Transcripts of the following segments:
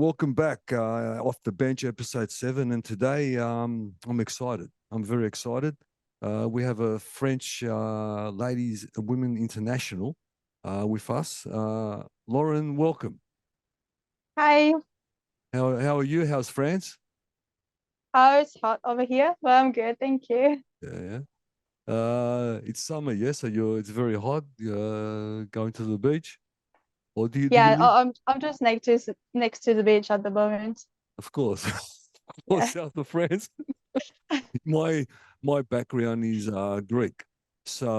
welcome back. Off the Bench, episode 7, and today I'm excited. I'm very excited. We have a French ladies and women international with us. Lauren, welcome. Hi. How are you? How's France? Oh, it's hot over here. Well, I'm good, thank you. Yeah, yeah. It's summer, yes. So it's very hot. Going to the beach, or do you Yeah, live? I'm just next to the beach at the moment. Of course, of course, Yeah. south of France. My my background is Greek, so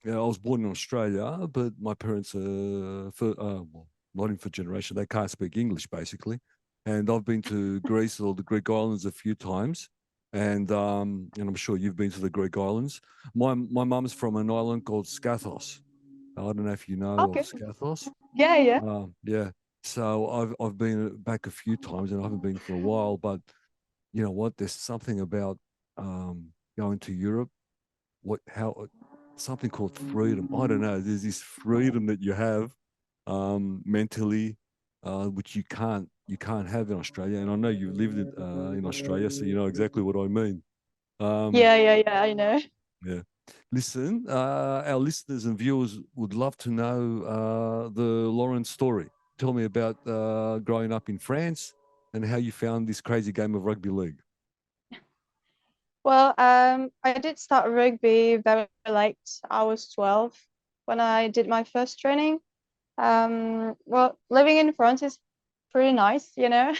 yeah, I was born in Australia, but my parents well, not in for generation. They can't speak English basically, and I've been to Greece or the Greek islands a few times, and I'm sure you've been to the Greek islands. My mum's from an island called Skathos. I don't know if you know of Okay. Skathos. Yeah, yeah. Yeah. So I've been back a few times, and I haven't been for a while, but you know what? There's something about going to Europe. How something called freedom. I don't know. There's this freedom that you have mentally, which you can't have in Australia. And I know you've lived in Australia, so you know exactly what I mean. Um, Yeah, I know. yeah. Listen, our listeners and viewers would love to know the Lauren story. Tell me about growing up in France and how you found this crazy game of rugby league. Well, I did start rugby very late. I was 12 when I did my first training. Well, living in France is pretty nice, you know.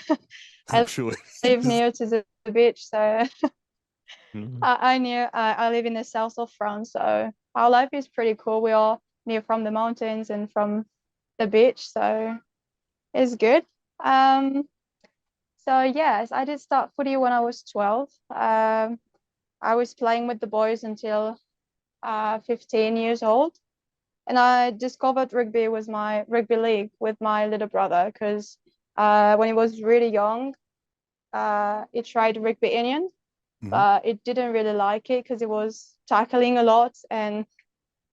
I'm I sure. live near to the beach, so Mhm. I live in the south of France, so our life is pretty cool. We are near from the mountains and from the beach, so it's good. Um, so yes, I did start footy when I was 12. I was playing with the boys until 15 years old, and I discovered rugby with my rugby league with my little brother because when he was really young, he tried rugby union, Mhm. but it didn't really like it because it was tackling a lot. And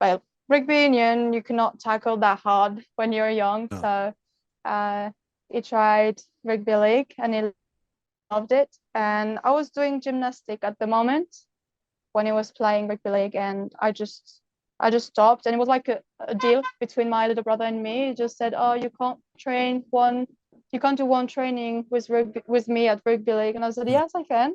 well, rugby union, you cannot tackle that hard when you're young. No. So uh, he tried rugby league and he loved it. And I was doing gymnastic at the moment when he was playing rugby league, and I just stopped. And it was like a deal between my little brother and me. He just said, "Oh, you can't do one training with rugby with me at rugby league." And I said, Huh. "Yes, I can."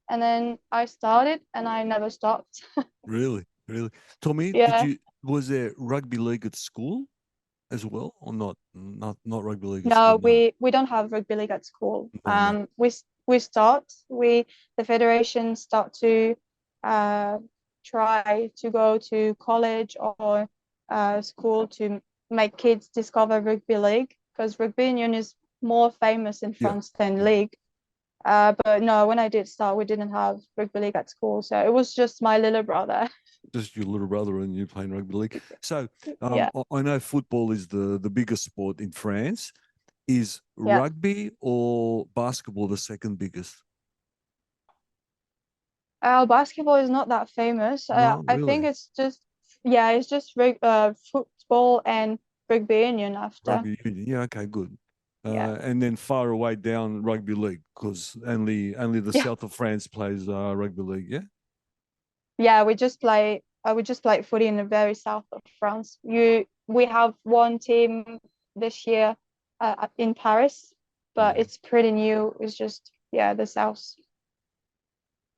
And then I started, and I never stopped. Really, really. Tommy, Yeah. was there rugby league at school as well, or not? Not rugby league at school. No, No, we don't have rugby league at school. no, no. The federation start to uh, try to go to college or school to make kids discover rugby league because rugby union is more famous in Yeah, France than yeah. league. But no, when I did start, we didn't have rugby league at school, so it was just my little brother. Just your little brother and you playing rugby league. So, Yeah, I know football is the biggest sport in France. Is yeah. rugby or basketball the second biggest? Basketball is not that famous. No, I think really. it's just football and rugby union after. Rugby union. Yeah, okay, good. Yeah, And then far away down rugby league because only the yeah, south of France plays rugby league. Yeah. yeah. We just play footy in the very south of France. We have one team this year in Paris, but Yeah. it's pretty new. It's just the south.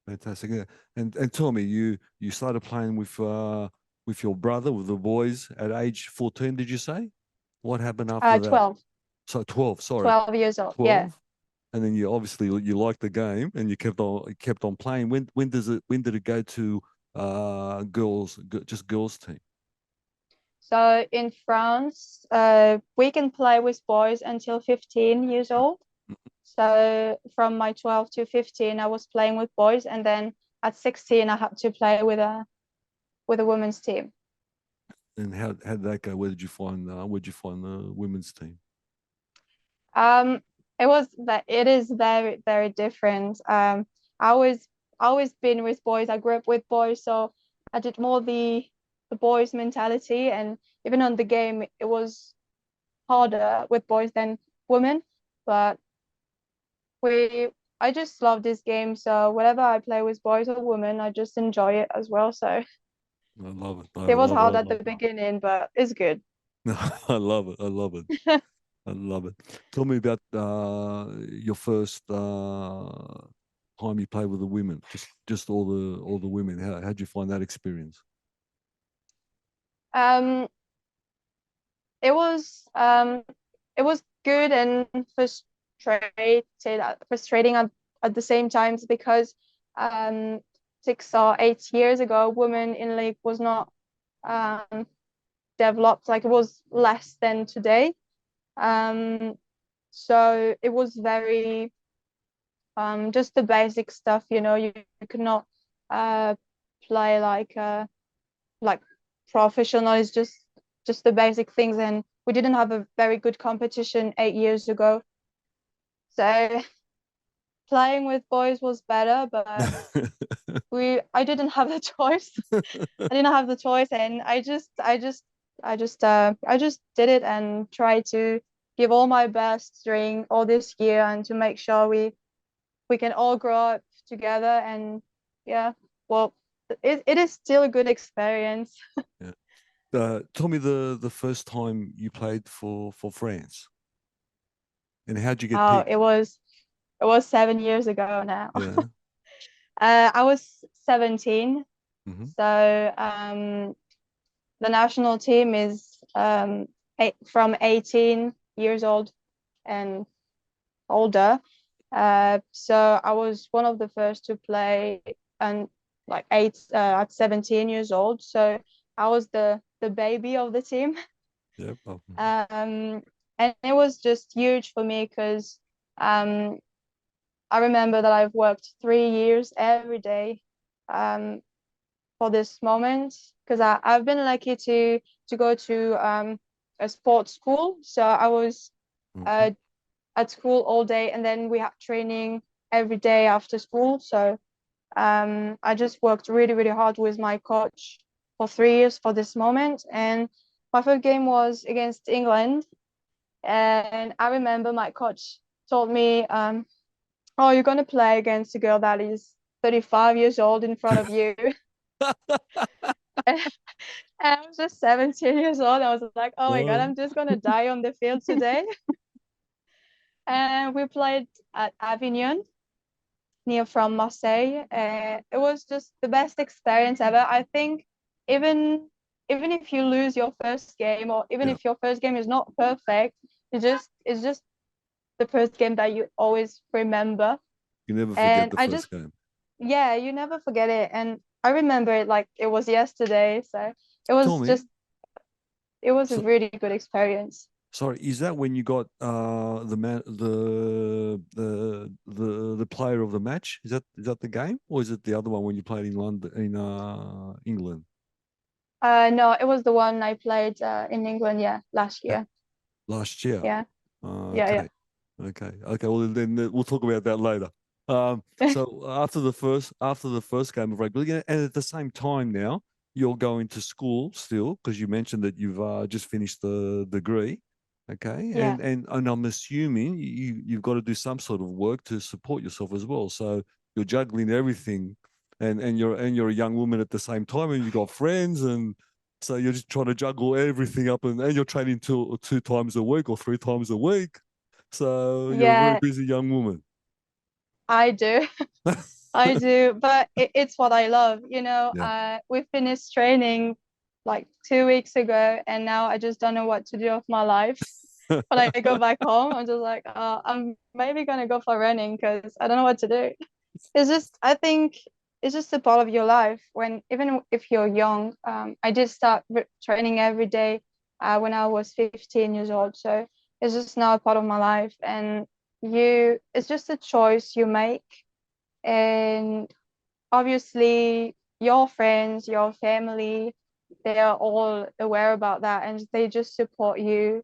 Fantastic. Yeah. And tell me, you started playing with your brother, with the boys at age 14, did you say? What happened after that? 12, So 12, sorry. 12 years old. Yeah. 12. And then you obviously you liked the game and you kept on playing. When did it go to just girls team? So in France, we can play with boys until 15 years old. So from my 12 to 15, I was playing with boys, and then at 16, I had to play with a women's team. And how did that go? Where did you find the women's team? Um, it is very, very different. I always been with boys. I grew up with boys, so I did more the boys mentality, and even on the game, it was harder with boys than women. but we I just love this game. So whenever I play with boys or women, I just enjoy it as well. So I love it. I it was love it. hard I at the love it. beginning, but it's good. I love it. I love it. I love it. Tell me about your first time you played with the women. Just all the women. How'd you find that experience? Um, it was um it was good and frustrating at the same times because um 6 or 8 years ago, women in league was not um developed, like it was less than today. Um, so it was very just the basic stuff, you could not uh play like professional. It's just the basic things, and we didn't have a very good competition 8 years ago. So playing with boys was better, but I didn't have the choice. I didn't have the choice, and I just did it and tried to give all my best during all this year and to make sure we can all grow up together. And yeah, well, it is still a good experience. Yeah. Tell me the first time you played for France, and how'd you get Oh, picked? it was 7 years ago now. Yeah. I was 17, Hmm. so the national team is from 18 years old and older. So I was one of the first to play, and like at 17 years old. So I was the baby of the team. Yep. And it was just huge for me because um, I remember that I've worked 3 years every day um, for this moment because I've been lucky to go to a sports school. So I was Hmm. uh, at school all day, and then we had training every day after school. So I just worked really, really hard with my coach for 3 years for this moment. And my first game was against England. And I remember my coach told me, "Oh, you're going to play against a girl that is 35 years old in front of you." And I was just 17 years old. I was like, "Oh my God, Oh, I'm just going to die on the field today." And we played at Avignon, near from Marseille. It was just the best experience ever. I think even even if you lose your first game, or even yeah. if your first game is not perfect, it's just the first game that you always remember. You never forget And the I first just game. yeah, you never forget it. And I remember it like it was yesterday. So it Tell was me. just it was a So, really good experience. sorry, is that when you got the man the player of the match? Is that the game, or is it the other one when you played in London in England No, it was the one I played in England, yeah, last uh, year. last year? Yeah, yeah, Okay, okay. Well, then we'll talk about that later. yeah. So after the first game of rugby league, and at the same time now you're going to school still because you mentioned that you've just finished the degree. Okay, Yeah. and I'm assuming you've got to do some sort of work to support yourself as well. So you're juggling everything, and you're a young woman at the same time, and you've got friends, and so you're just trying to juggle everything up, and you're training two times a week or three times a week. So you're a very Yeah, busy young woman. I do. I do, but it's what I love. Yeah. We finished training like 2 weeks ago, and now I just don't know what to do with my life. When I go back home, I'm just like, I'm maybe gonna go for running because I don't know what to do. I think it's just a part of your life. Even if you're young, I did start training every day when I was 15 years old. So it's just now a part of my life, and it's just a choice you make. And obviously, your friends, your family, they are all aware about that, and they just support you.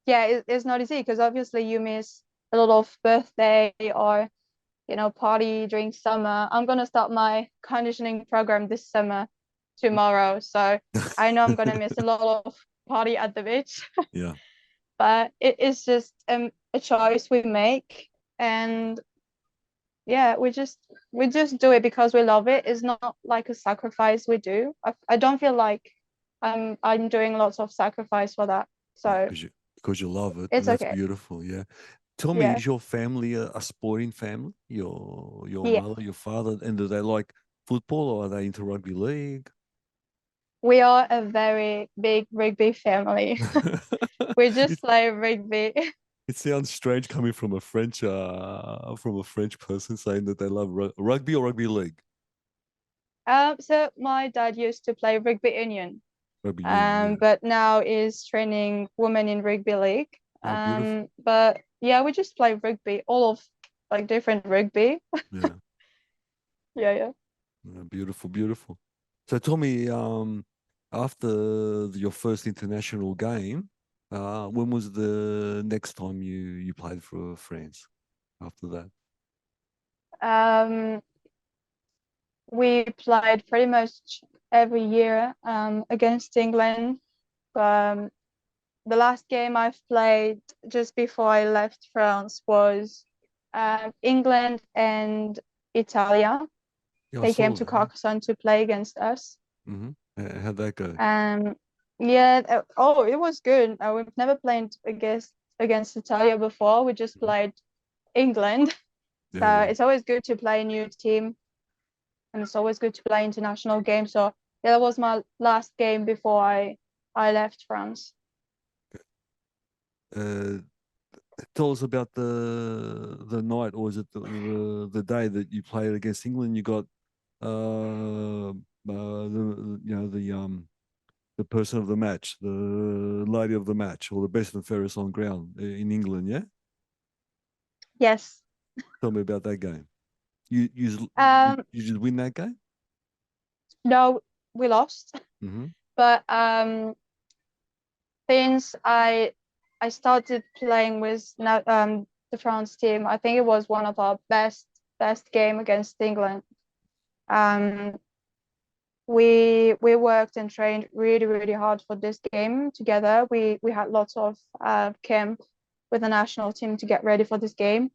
Yeah, it's not easy because obviously you miss a lot of birthday or party during summer. I'm gonna start my conditioning program this summer tomorrow, so I know I'm gonna miss a lot of party at the beach. Yeah. But it is just a choice we make, and yeah, we just do it because we love it. It's not like a sacrifice we do. I don't feel like I'm doing lots of sacrifice for that. Yeah, So because you love it, and it's that's okay. beautiful. Yeah. Tell me, Yeah. is your family a sporting family? Your Yeah. mother, your father, and do they like football or are they into rugby league? We are a very big rugby family. We it, just play rugby. it sounds strange coming from a French person saying that they love rugby or rugby league. So my dad used to play rugby union, Rugby union, yeah. but now is training women in rugby league. Oh, beautiful. But yeah, we just play rugby, all of like different rugby. Yeah. Yeah, yeah. Yeah, beautiful, beautiful. So tell me, after your first international game, when was the next time you played for France after that? Um, we played pretty much every year against England. Um, the last game I've played just before I left France was England and Italia. Yeah, I They came saw to that. Yeah. Carcassonne to play against us. How'd that go? Um, yeah, oh, it was good. We've never played against Italia before. We just Mhm. played England. Yeah, So yeah. it's always good to play a new team, and it's always good to play international games. So yeah, that was my last game before I left France. Uh, Tell us about the night, or is it the day that you played against England? You got the the person of the match, the lady of the match, or the best and fairest on ground in England. Yeah, Yes. tell me about that game. You just win that game? No, we lost, Mm-hmm. but since I started playing with the France team, I think it was one of our best game against England. Um, we worked and trained really hard for this game together. We had lots of camp with the national team to get ready for this game.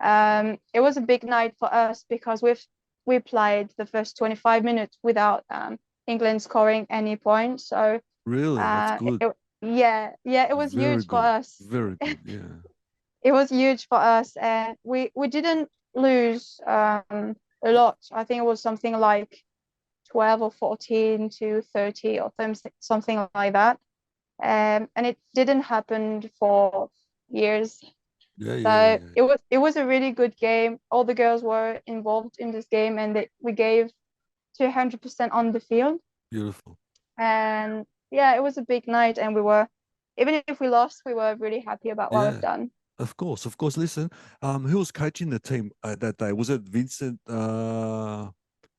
It was a big night for us because we played the first 25 minutes without England scoring any points. So Really, that's uh, good. it, yeah, it was Very huge for good. us. Very good. Yeah. It was huge for us, and we didn't lose a lot. I think it was something like 12 or 14 to 30 or something like that. And it didn't happen for years. Yeah. Yeah. Yeah. So Yeah. it was a really good game. All the girls were involved in this game, and we gave 200% on the field. Beautiful. And yeah, it was a big night, and even if we lost, we were really happy about what we've Yeah. done. Of course. Of course. Listen, who was coaching the team that day? Was it Vincent?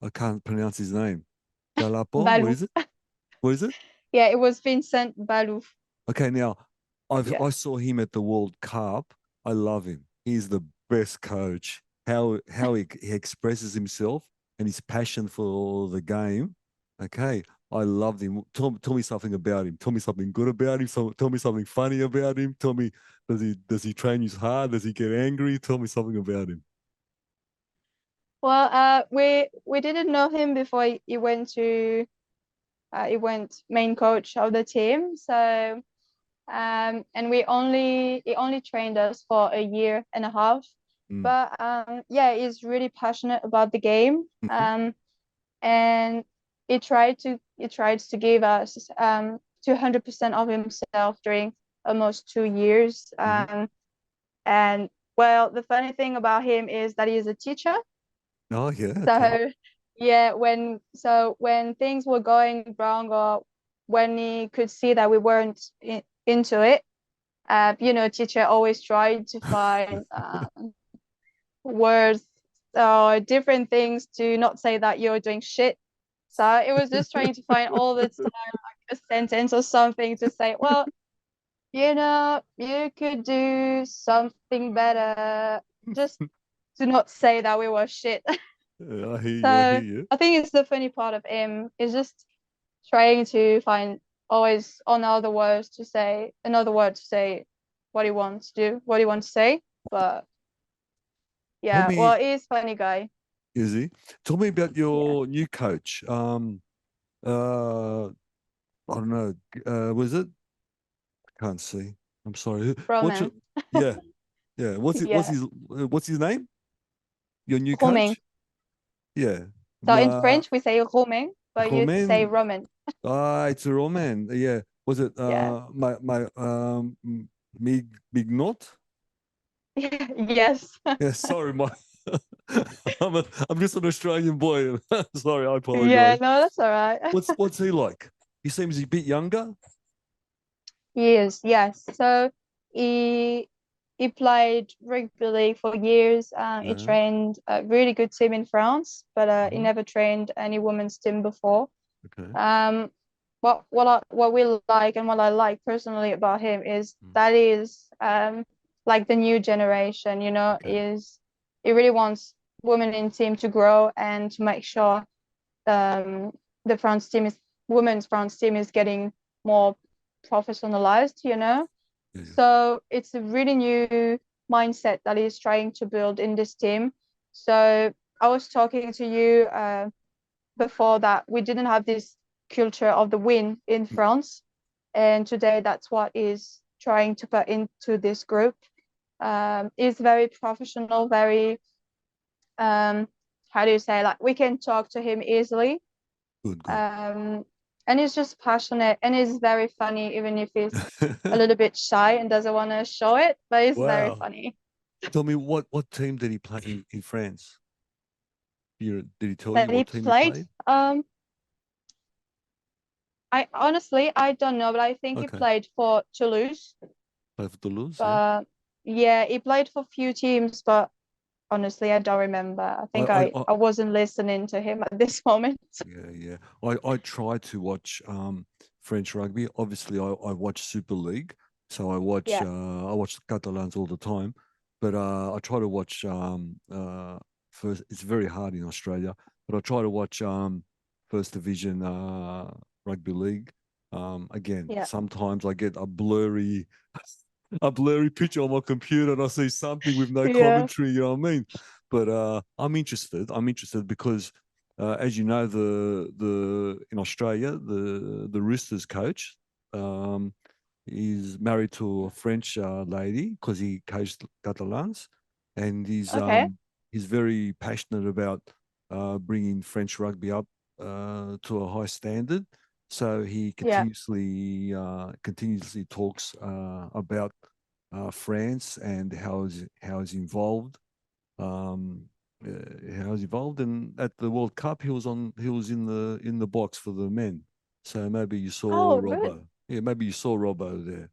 I can't pronounce his name. Galapo? What Balou. is it? What is it? Yeah, it was Vincent Balou. Okay, now Yeah. I saw him at the World Cup. I love him. He's the best coach. How he expresses himself and his passion for the game. Okay, I loved him. Tell me something about him. Tell me something good about him. Tell me something funny about him. Tell me, does he train you hard? Does he get angry? Tell me something about him. Well, we didn't know him before he went main coach of the team. So and he only trained us for a year and a half. Mm. But yeah, he's really passionate about the game. Hmm. And he tried to give us 200% of himself during almost 2 years. Hmm. And well, the funny thing about him is that he is a teacher. Oh yeah, okay. So yeah, when things were going wrong, or when he could see that we weren't into it, teacher always tried to find words or different things to not say that you're doing shit. So it was just trying to find all the time a sentence or something to say, well, you could do something better. Just to not say that we were shit. I hear you. I hear So you. I think it's the funny part of him is just trying to find always another word to say what he wants to do, what he wants to say. But Tell yeah, me, well, he's funny guy. is he? Tell me about Yeah, your new coach. I don't know. Was it? Can't see. I'm sorry. What's your? Roman. Yeah, yeah. Yeah, What's his name? Your new Romain. coach? Yeah. So in Ma French we say Romain, but you say Romain. Roman. It's a Roman. Yeah. Was it Yeah. my Mignot? Yes. Yeah, sorry, my I'm just an Australian boy. Sorry, I Yeah, apologize. no, that's all right. What's he like? He seems a bit younger. He is, yes. So he he played rugby league for years. He Yeah. trained a really good team in France, but he Uh-huh. never trained any women's team before. Okay. Um, what we like and what I like personally about him is Mm. that is like the new generation, you know, Okay. is he really wants women in team to grow and to make sure um the France team is women's France team is getting more professionalized, you know. Yeah. Yeah. So it's a really new mindset that he's trying to build in this team. So I was talking to you before that we didn't have this culture of the win in Mm. France, and today that's what is trying to put into this group. Is very professional, very um, how do you say, like we can talk to him easily, Good. Good. um, and he's just passionate and he's very funny, even if he's a little bit shy and doesn't want to show it, but he's very Wow. funny. Tell me what team did he play in France? Did he tell you That he what team he played, played? I honestly I don't know, but I think he Okay. played for Toulouse. Played for Toulouse, yeah. But yeah, he played for a few teams, but honestly, I don't remember. I I, think I, I, I I wasn't listening to him at this moment. yeah, yeah. I try to watch French rugby. Obviously, I watch Super League, so Yeah, I watch the Catalans all the time. But I try to watch first. It's very hard in Australia, but I try to watch First Division Rugby League. Again, yeah. sometimes I get a blurry picture on my computer and I see something with no Yeah. commentary. You know what I mean? But I'm interested. I'm interested because as you know, the in Australia, the Roosters coach is married to a French lady because he coached Catalans, and Okay. he's very passionate about bringing French rugby up to a high standard. So he Yeah. continuously talks about France and how he's involved um, how he's evolved. And at the World Cup, he was in the box for the men. So maybe you saw Oh, really? Robbo. Yeah, maybe you saw Robbo there.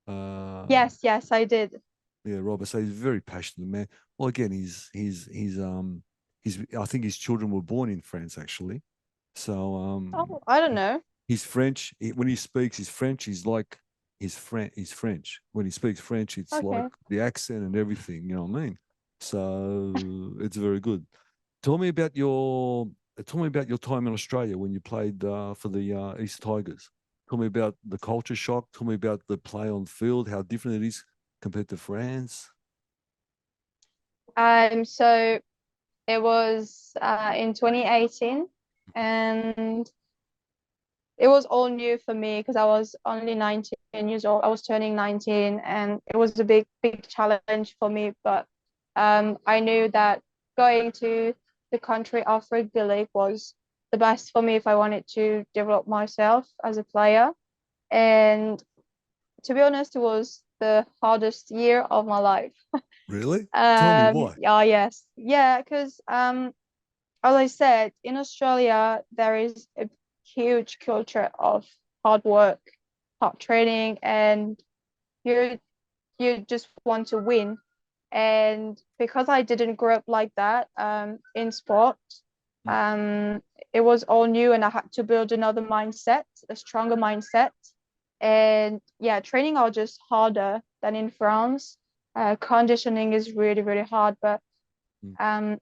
Uh, Yes, yes, I did. yeah, Robbo. So he's a very passionate man. Well, again, he's I think his children were born in France actually. So Oh, I don't know. he's French. When he speaks, he's French. He's French. When he speaks French, it's like Okay. the accent and everything. You know what I mean? So it's very good. Tell me about your Tell me about your time in Australia when you played for the East Tigers. Tell me about the culture shock. Tell me about the play on field, how different it is compared to France. So it was in 2018, and it was all new for me because I was only 19 years old. I was turning 19, and it was a big challenge for me. But I knew that going to the country of rugby league was the best for me if I wanted to develop myself as a player. And to be honest, it was the hardest year of my life. Really? Tell me why. Yeah, yes, yeah, because as I said, in Australia, there is a huge culture of hard work, hard training, and you you just want to win. And because I didn't grow up like that in sport, Mm. it was all new, and I had to build another mindset, a stronger mindset. And yeah, training are just harder than in France. Conditioning is really, really hard, but Mm. um,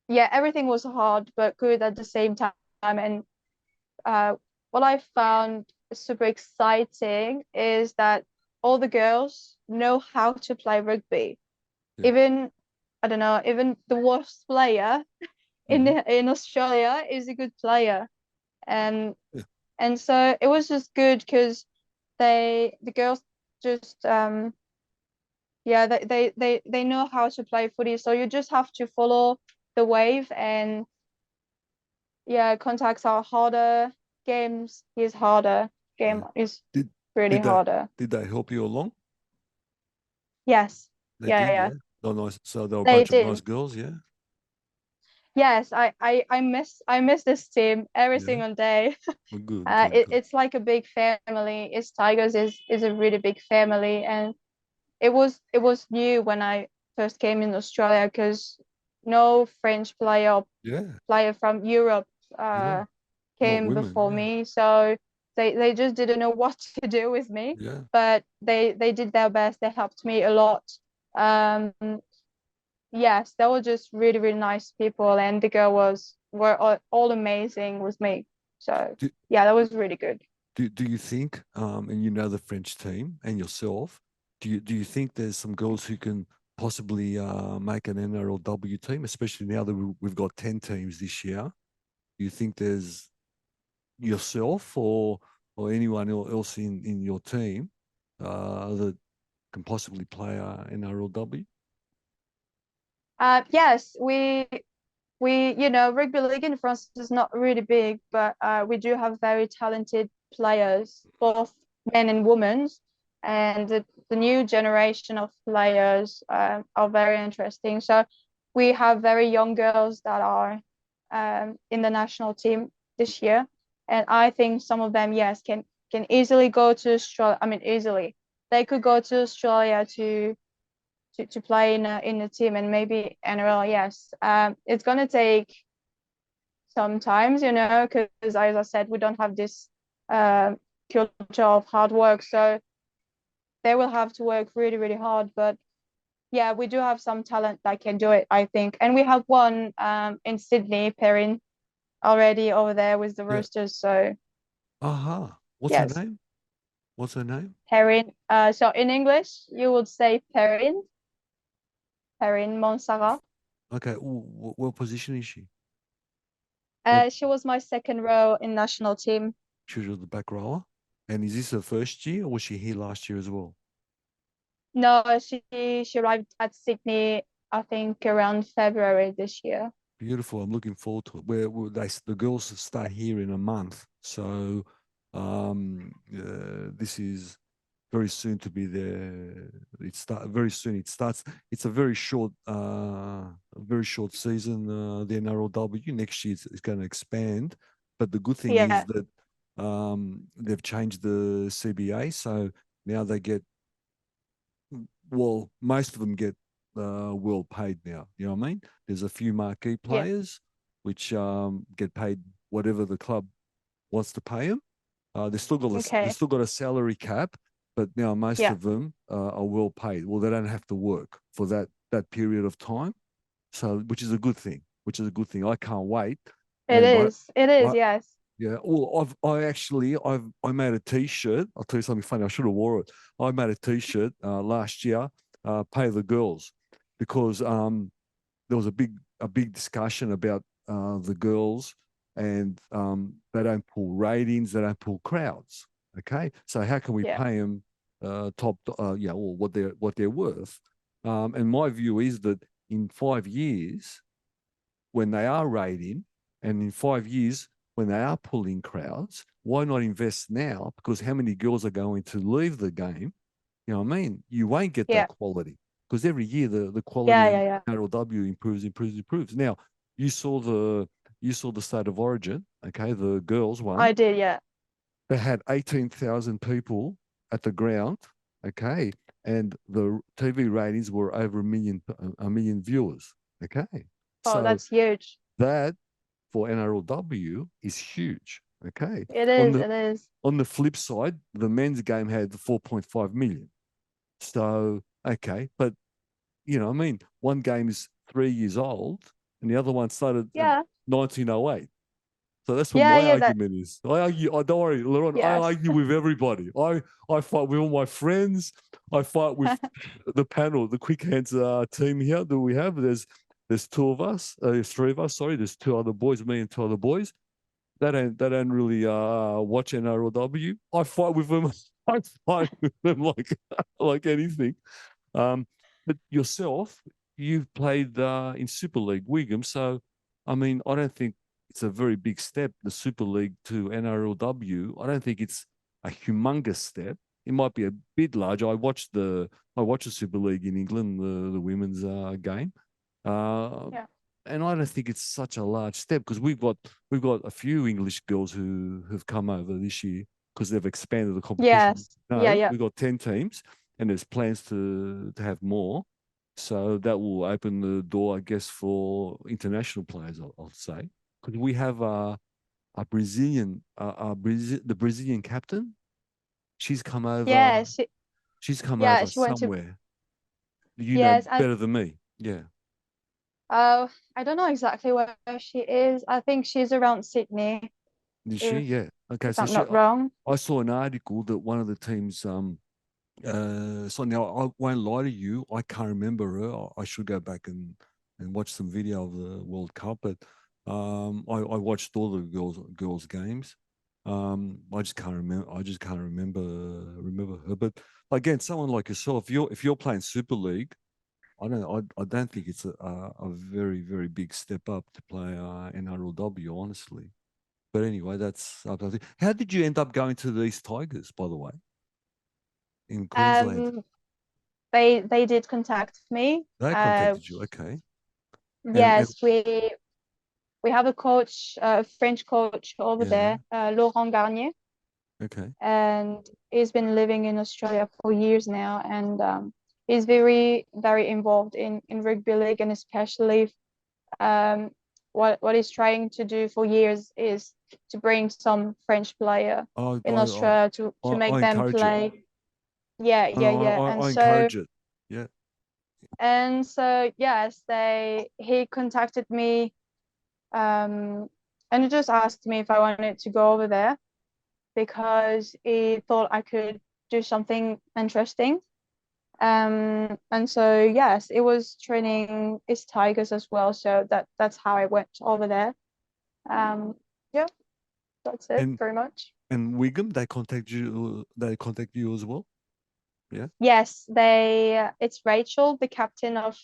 yeah, everything was hard but good at the same time. And uh, what I found super exciting is that all the girls know how to play rugby. Yeah. Even I don't know, even the worst player Hmm. in Australia is a good player. And Yeah. and so it was just good because the girls just yeah they know how to play footy. So you just have to follow the wave and yeah, contacts are harder, games is harder, Yeah. game is Did pretty did they harder. did they help you along? Yes. They Yeah, did, yeah. yeah. Oh, nice. So they were a They bunch of nice did. girls, yeah. Yes, I miss this team every Yeah. single day. Well, good, good, good. It's like a big family. It's Tigers is a really big family, and it was new when I first came in Australia because no French Yeah, player from Europe yeah. Not came women, before yeah, me, so they just didn't know what to do with me. yeah. But they did their best. They helped me a lot. Um, yes, they were just really nice people, and the girl were all amazing with me. So Do, yeah, that was really good. do you think, and you know the French team and yourself, do you think there's some girls who can possibly make an NRLW team, especially now that we've got 10 teams this year? Do you think there's yourself or anyone else in your team that can possibly play NRLW? Yes, we you know rugby league in France is not really big, but we do have very talented players, both men and women, and the new generation of players are very interesting. So we have very young girls that are in the national team this year, and I think some of them, yes, can easily go to Australia. I mean, easily they could go to Australia to play in a team and maybe NRL. Yes, it's gonna take sometimes, you know, because as I said, we don't have this uh, culture of hard work, so they will have to work really hard. But yeah, we do have some talent that can do it, I think, and we have one in Sydney, Perrin, already over there with the Yeah. Roosters. So Aha. What's her yes, name? What's her name? Perrin. So in English, you would say Perrin, Perrin Monsara. Okay. What position is she? What She was my second row in national team. She was the back rower? And is this her first year, or was she here last year as well? No, she arrived at Sydney, I think around February this year. Beautiful. I'm looking forward to it. The girls start here in a month, so this is very soon to be there. It start very soon. It starts. It's a very short season. The NRLW next year it's going to expand, but the good thing is Yeah, that they've changed the CBA, so now they get well, most of them get well paid now. You know what I mean? There's a few marquee yeah, players which get paid whatever the club wants to pay them. They okay, still got a salary cap, but now most yeah. of them are well paid. Well, they don't have to work for that period of time, so which is a good thing. Which is a good thing. I can't wait. And It is, right, yes. yeah. Well, I made a T-shirt. I'll tell you something funny. I should have wore it. I made a T-shirt last year. Pay the girls, because there was a big discussion about the girls, and they don't pull ratings, they don't pull crowds. Okay, so how can we Yeah, pay them top? Or what they're worth? And my view is that in 5 years, when they are rating, and in 5 years when they are pulling crowds, why not invest now? Because how many girls are going to leave the game? You know what I mean? You won't get that yeah, quality, because every year the quality yeah, of yeah, yeah. NRLW improves. Now you saw the you saw the state of origin, okay, the girls one. I did, yeah. They had 18,000 people at the ground, okay, and the TV ratings were over a million viewers, okay. Oh, So that's huge. that for NRLW is huge. Okay. It On is, the it is. on the flip side, the men's game had 4.5 million. So okay, but I mean, one game is 3 years old, and the other one started in Yeah, 1908. So that's what Yeah, my yeah, that argument is. I argue. Oh, don't worry, Lauren. I yes. argue with everybody. I fight with all my friends. I fight with the panel, the quick hands team here that we have. There's two of us. There's three of us. Sorry, there's two other boys, me and two other boys. They don't really watch NRLW. I fight with them. I fight with them like anything. But yourself, you've played in Super League, Wigan. So, I mean, I don't think it's a very big step, the Super League to NRLW. I don't think it's a humongous step. It might be a bit large. I watched the Super League in England, the women's game. Uh, Yeah. and I don't think it's such a large step because we've got a few English girls who have come over this year because they've expanded the competition. Yes. Yeah, No, yeah. we've got 10 teams and there's plans to have more. So that will open the door, I guess, for international players, I'll say. Because we have a Brazilian, the Brazilian captain. She's come over. Yeah, She's come yeah, over she went to somewhere. You know yes, and better than me. Yeah. I don't know exactly where she is. I think she's around Sydney, Is she? if Yeah. Okay. if So I'm not wrong. I saw an article that one of the teams so now I won't lie to you, I can't remember her. I should go back and watch some video of the World Cup, but I watched all the girls games. I just can't remember her. But again, someone like yourself, if you're playing Super League, I don't think it's a very very big step up to play NRLW, honestly. But anyway, that's up to you. How did you end up going to these Tigers, by the way, in Queensland? Um, they did contact me. They contacted you, okay. And Yes, we have a coach, a French coach over yeah, there, Laurent Garnier, okay. and he's been living in Australia for years now, and he's very, very involved in rugby league, and especially um, what he's trying to do for years is to bring some French player I in I Australia to make I them encourage it. play. Yeah, I, yeah, yeah, I, I encourage it. Yeah. yes, they he contacted me, um, and he just asked me if I wanted to go over there because he thought I could do something interesting. And so yes, it was training his tigers as well. So that's how I went over there. Um, yeah, that's it And pretty much. and Wigan, they contact you as well. Yeah. Yes, it's Rachel, the captain of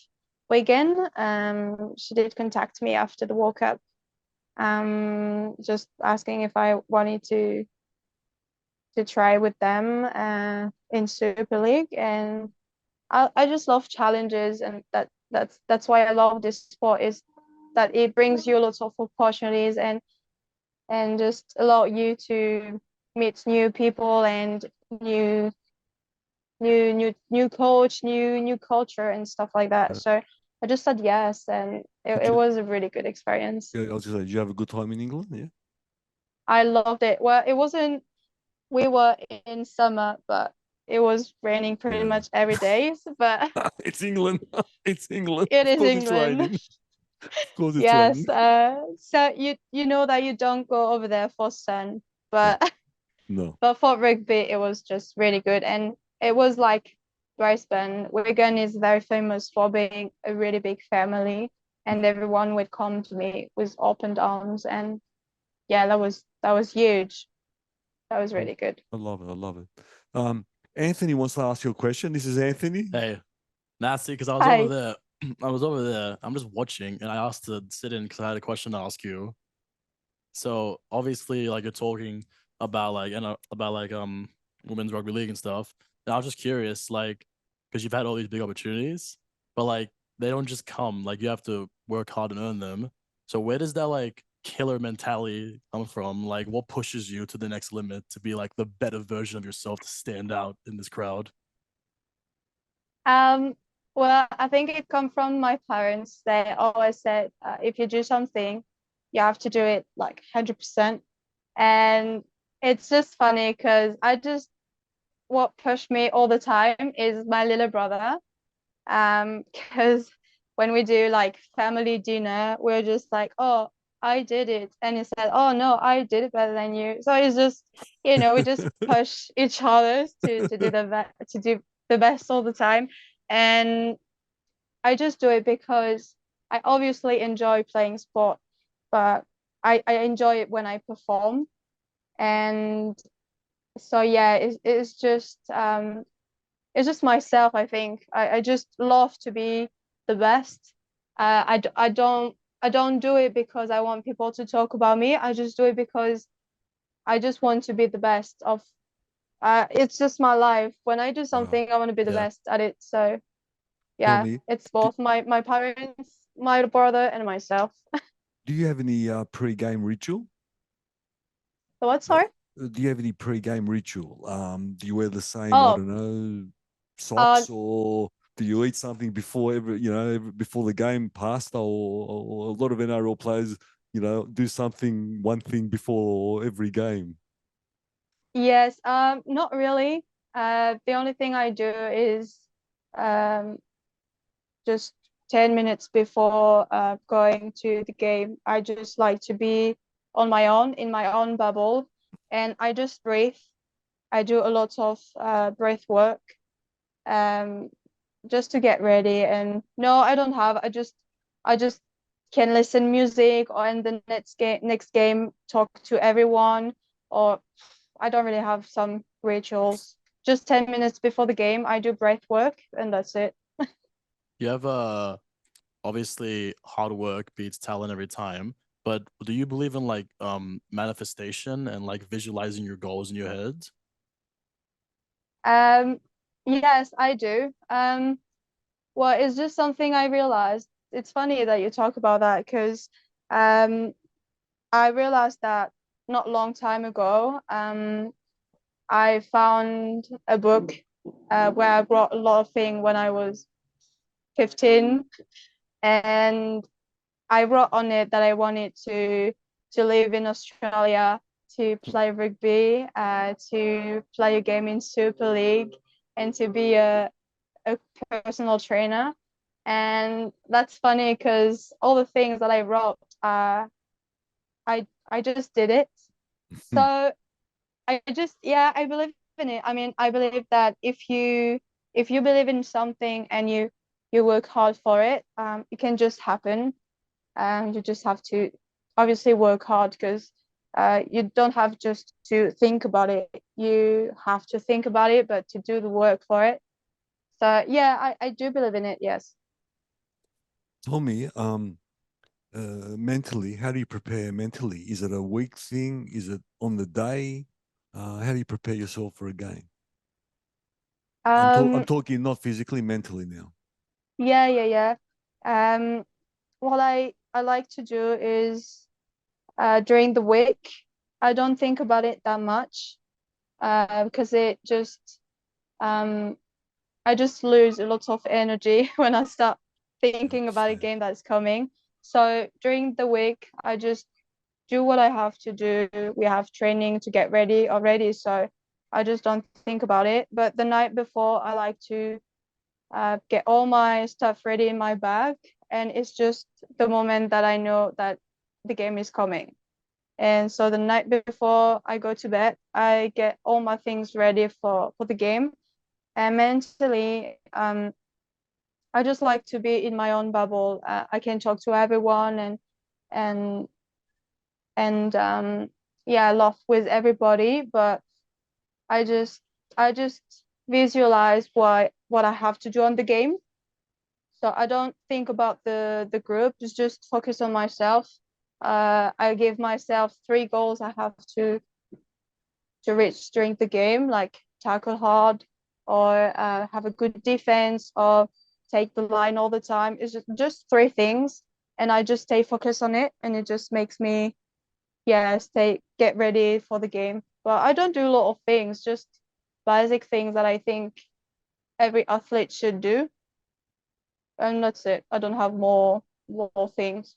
Wigan. She did contact me after the World Cup, just asking if I wanted to try with them in Super League, and I just love challenges, and that's why I love this sport is that it brings you lots of opportunities and just allow you to meet new people and new new coach, new culture and stuff like that. Uh, So I just said yes, and did it you? was a really good experience. Yeah, I was just say, did you have a good time in England? Yeah. I loved it. Well, it wasn't, we were in summer, but it was raining pretty Yeah. much every day. But It's England. It's England. it Of is course, it's England. raining. Of course, it's Yes. raining. So you know that you don't go over there for sun, No, but no. but for rugby, it was just really good, and it was like Brisbane. Wigan is very famous for being a really big family, and everyone would come to me with open arms, and yeah, that was huge. That was really good. I love it. I love it. Anthony wants to ask you a question. This is Anthony. Hey, nasty, because I was over Hi. there. I was over there. I'm just watching, and I asked to sit in because I had a question to ask you. So obviously, like you're talking about like about like women's rugby league and stuff. And I was just curious, like, because you've had all these big opportunities, but like they don't just come. Like you have to work hard and earn them. So where does that like killer mentality come from? Like what pushes you to the next limit to be like the better version of yourself to stand out in this crowd? Um, well, I think it come from my parents. They always said, if you do something, you have to do it like 100%. And it's just funny because what pushed me all the time is my little brother. Because when we do like family dinner, we're just like, oh, I did it, and he said, oh no, I did it better than you. So it's just, we just push each other to do to do the best all the time. And I just do it because I obviously enjoy playing sport, but I enjoy it when I perform. And so yeah, it's just myself, I think. I just love to be the best. I don't do it because I want people to talk about me. I just do it because I just want to be the best of it's just my life. When I do Wow. something, I want to be the Yeah. best at it. So Tell yeah, me, it's do, both my parents, my brother, and myself. do you have any pre-game ritual? So what, Uh, sorry? do you have any pre-game ritual? Do you wear the same, I Oh, don't know, uh, socks, or do you eat something before before the game pasta, or a lot of NRL players, do something, one thing before every game? yes, not really. The only thing I do is um just 10 minutes before going to the game, I just like to be on my own, in my own bubble, and I just breathe. I do a lot of breath work um, just to get ready. And no, I don't have. I just can listen music or in the next game talk to everyone. Or I don't really have some rituals. Just 10 minutes before the game, I do breath work, and that's it. You have obviously hard work beats talent every time, but do you believe in like manifestation and like visualizing your goals in your head? Um, yes, I do. Well, it's just something I realized. It's funny that you talk about that because um, I realized that not long time ago. I found a book where I wrote a lot of things when I was 15, and I wrote on it that I wanted to live in Australia, to play rugby, to play a game in Super League, and to be a personal trainer. And that's funny because all the things that I wrote, I just did it. So I believe in it. I mean, I believe that if you believe in something and you work hard for it, it can just happen. You just have to obviously work hard because you don't have just to think about it. You have to think about it, but to do the work for it. So yeah, I do believe in it. Yes. Tell me, mentally, how do you prepare mentally? Is it a week thing? Is it on the day? How do you prepare yourself for a game? I'm Um. talking not physically, mentally now. Yeah. Yeah. Yeah. What I like to do is during the week, I don't think about it that much because it just um I just lose a lot of energy when I start I thinking about a understand. game that's coming. So during the week, I just do what I have to do. We have training to get ready already, so I just don't think about it. But the night before, I like to get all my stuff ready in my bag, and it's just the moment that I know that the game is coming. And so the night before I go to bed, I get all my things ready for the game. And mentally, I just like to be in my own bubble. I can talk to everyone and and yeah, laugh with everybody. But I just I just visualize what I have to do on the game. So I don't think about the group. Just focus on myself. I give myself 3 goals I have to reach during the game, like tackle hard or have a good defense or take the line all the time. It's just 3 things, and I just stay focused on it, and it just makes me stay get ready for the game. But I don't do a lot of things, just basic things that I think every athlete should do, and that's it. I don't have more things.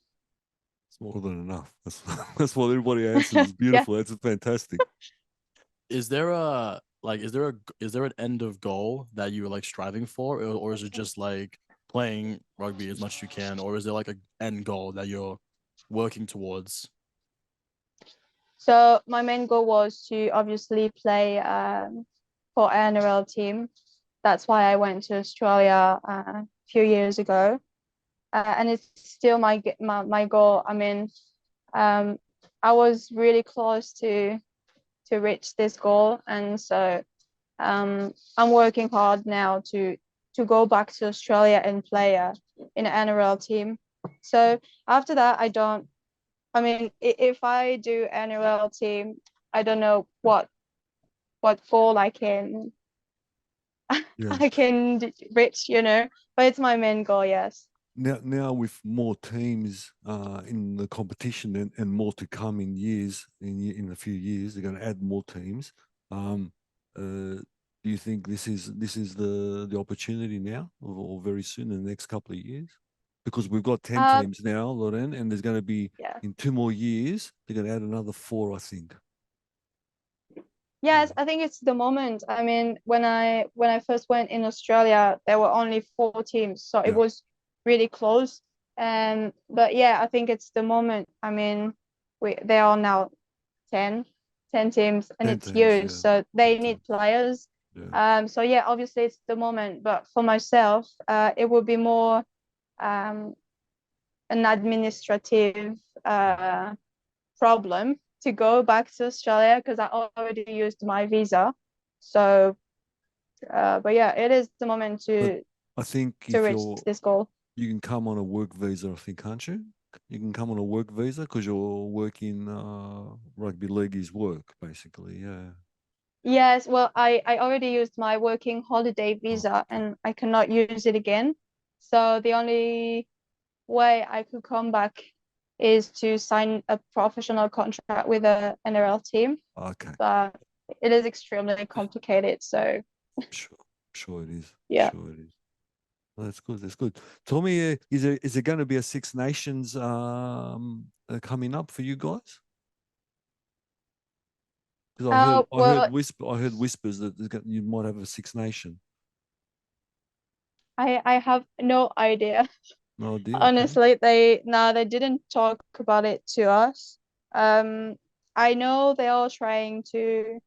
It's more than enough. That's that's what everybody answers. It's Yeah. beautiful. It's fantastic. Is there a like is there an end of goal that you're like striving for, or is it just like playing rugby as much as you can, or is there like a end goal that you're working towards? So my main goal was to obviously play for NRL team. That's why I went to Australia a few years ago, and it's still my goal. I mean, I was really close to reach this goal, and so I'm working hard now to go back to Australia and play in an NRL team. So after that, I mean, if I do NRL team, I don't know what goal I can Yeah. I can reach, but it's my main goal, yes. Now with more teams in the competition and more to come in years, in a few years, they're going to add more teams. Do you think this is the opportunity now, or very soon in the next couple of years? Because we've got 10 teams now, Lauren, and there's going to be in 2 more years they're going to add another 4, I think. Yes, I think it's the moment. I mean, when I first went in Australia, there were only 4 teams, so it was really close. But yeah, I think it's the moment. I mean, there are now 10 teams, and 10 it's teams, huge, so they need players. So yeah, obviously it's the moment. But for myself, it would be more an administrative problem to go back to Australia because I already used my visa. So, but yeah, it is the moment to I think reach this goal. You can come on a work visa, I think, can't you? You can come on a work visa because your work in rugby league is work, basically. Yeah. Yes, well, I already used my working holiday visa and I cannot use it again. So the only way I could come back is to sign a professional contract with a NRL team. Okay. But it is extremely complicated. So sure it is. Yeah. Sure it is. Well, that's good. That's good. Tell me, is there going to be a Six Nations coming up for you guys? Because I heard whispers that you might have a Six Nation. I have no idea. No idea. Honestly, they didn't talk about it to us. I know they are trying to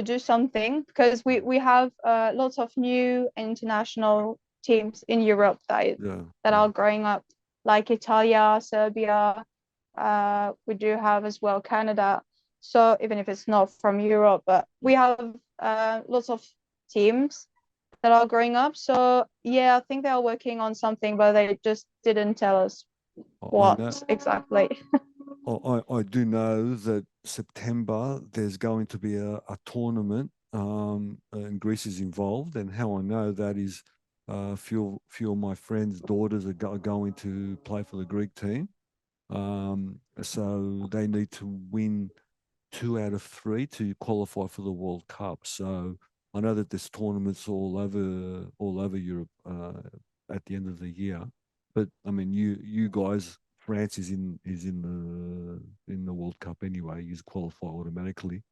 do something because we have lots of new international teams in Europe that are growing up, like Italia, Serbia. We do have as well Canada. So even if it's not from Europe, but we have lots of teams that are growing up. So yeah, I think they are working on something, but they just didn't tell us what exactly. I do know that September there's going to be a tournament, and Greece is involved. And how I know that is few of my friends' daughters are going to play for the Greek team. So they need to win 2 out of 3 to qualify for the World Cup. So I know that there's tournaments all over Europe at the end of the year. But I mean, you guys, France is in the World Cup anyway. You qualify automatically.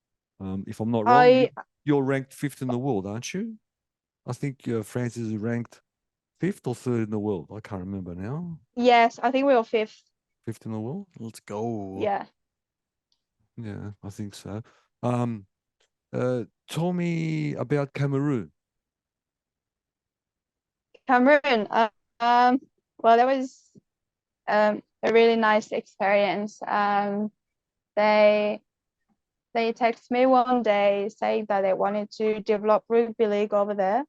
If I'm not wrong, you're ranked 5th in the world, aren't you? I think France is ranked 5th or 3rd in the world. I can't remember now. Yes, I think we are 5th. 5th in the world. Let's go. Yeah. Yeah, I think so. Tell me about Cameroon. Cameroon. Well, that was a really nice experience. They texted me one day saying that they wanted to develop rugby league over there,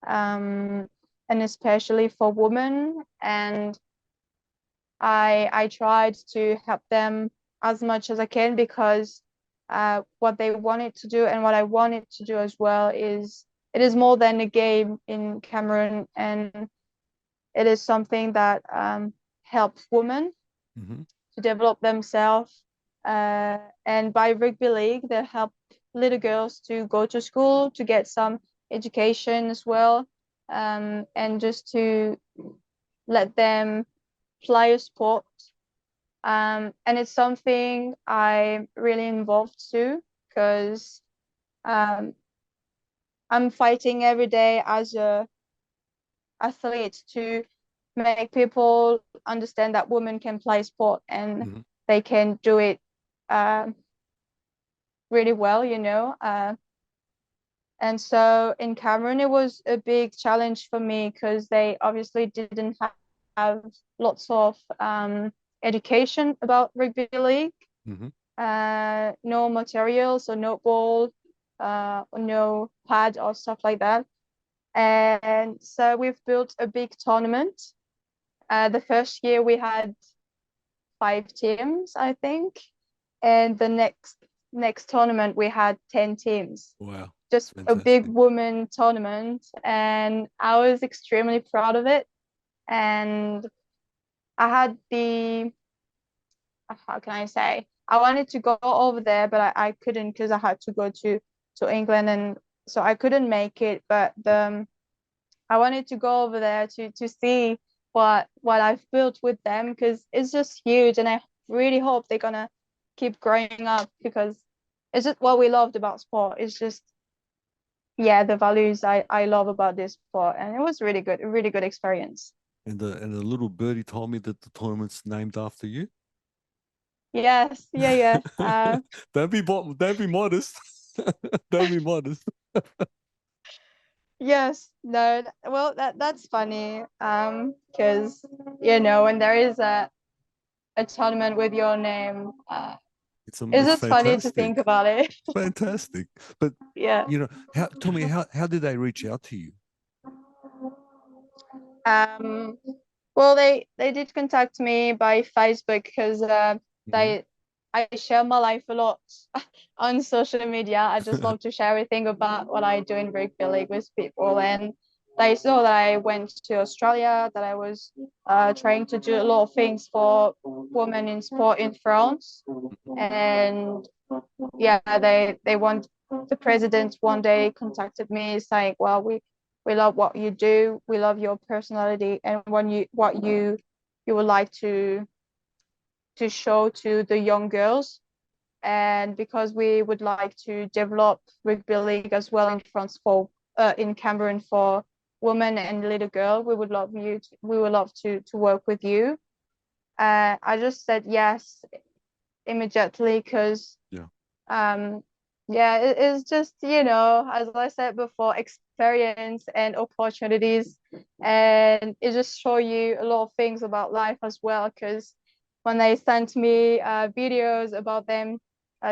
and especially for women. And I tried to help them as much as I can because what they wanted to do and what I wanted to do as well is it is more than a game in Cameroon, and it is something that helps women to develop themselves. And by rugby league, they help little girls to go to school, to get some education as well, and just to let them play a sport. And it's something I'm really involved to because I'm fighting every day as a athlete to make people understand that women can play sport and Mm-hmm. they can do it really well, and so in Cameroon, it was a big challenge for me because they obviously didn't have lots of education about rugby league, Mm-hmm. no materials or no ball, no pad or stuff like that. And so we've built a big tournament. The first year we had 5 teams, I think, and the next tournament we had 10 teams. Wow. Just a big Fantastic. women tournament, and I was extremely proud of it. And I had how can I say, I wanted to go over there, but I couldn't because I had to go to England, and so I couldn't make it. But I wanted to go over there to see what I've built with them, because it's just huge, and I really hope they're gonna keep growing up, because it's just what we loved about sport. It's just, yeah, the values I love about this sport, and it was really good, a really good experience. And the little birdie told me that the tournament's named after you. Yes, yeah. Don't be modest. Don't be modest. Yes, no, well, that's funny, because when there is a tournament with your name, it's It's just funny to think fantastic. about it. Fantastic. But Yeah. tell me how did they reach out to you? Um, well, they did contact me by Facebook because Mm-hmm. they I share my life a lot on social media. I just love to share everything about what I do in rugby league with people, and they saw that I went to Australia, that I was trying to do a lot of things for women in sport in France, and yeah, they want the president one day contacted me saying, well, we love what you do, we love your personality, and what you would like to show to the young girls. And because we would like to develop rugby league as well in France for in Cameroon for women and little girl, we would love to work with you. I just said yes immediately because Yeah. yeah, it's just, as I said before, experience and opportunities, and it just show you a lot of things about life as well, because when they sent me videos about them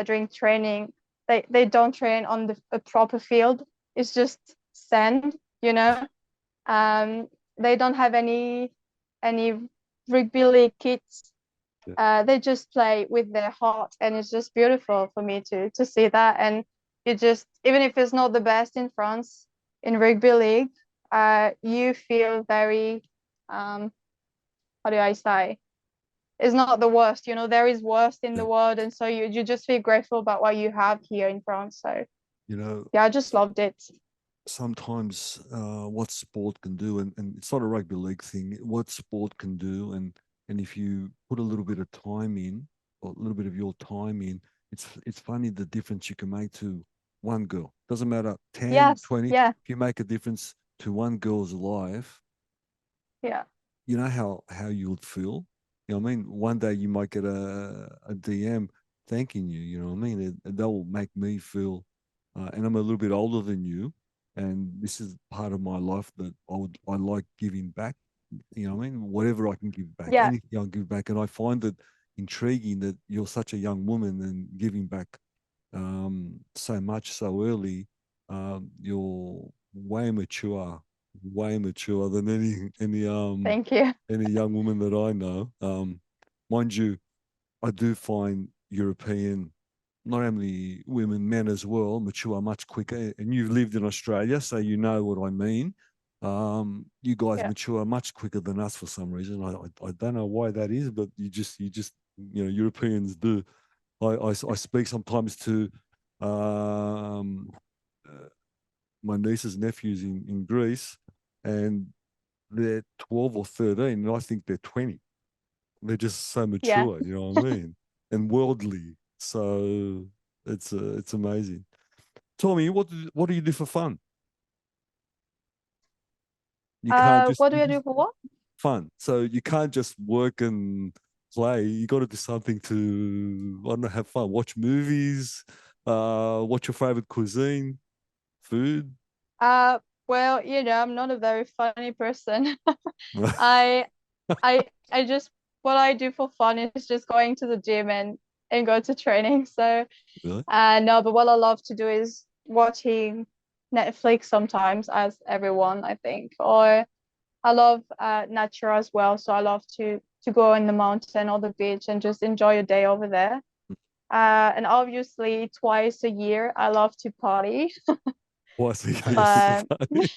during training, they don't train on a proper field. It's just sand, um they don't have any rugby league kits. They just play with their heart, and it's just beautiful for me to see that. And you just, even if it's not the best in France in rugby league, you feel very how do I say, it's not the worst, there is worst in Yeah. the world, and so you just feel grateful about what you have here in France. So You know, yeah, I just loved it. sometimes what sport can do, and it's not a rugby league thing, what sport can do, and if you put a little bit of time in, or a little bit of your time in, it's funny the difference you can make to one girl. Doesn't matter, 10, Yes, 20, yeah, if you make a difference to one girl's life, yeah, you know how you would feel. You know what I mean? One day you might get a DM thanking you. You know what I mean? That will make me feel. And I'm a little bit older than you, and this is part of my life that I like giving back. You know what I mean? Whatever I can give back, yeah, anything I can give back, and I find it intriguing that you're such a young woman and giving back so much so early. You're way mature than thank you. any young woman that I know. Mind you, I do find European, not only women, men as well, mature much quicker. And you've lived in Australia, so you know what I mean. You guys Yeah, mature much quicker than us for some reason. I don't know why that is, but Europeans do. I speak sometimes to um, uh, my nieces and nephews in Greece, and they're 12 or 13, and I think they're 20. They're just so yeah. mature, you know what I mean? And worldly. So it's amazing. Tommy, what do you do for fun? You can't just What do I do for what? fun. So you can't just work and play. You got to do something to, I don't know, have fun. Watch movies. What's your favorite cuisine? Food? Well, I'm not a very funny person. I I just what I do for fun is just going to the gym and go to training. So Really? no, but what I love to do is watching Netflix sometimes, as everyone I think. Or I love nature as well. So I love to go in the mountain or the beach and just enjoy a day over there. And obviously twice a year I love to party. What's the But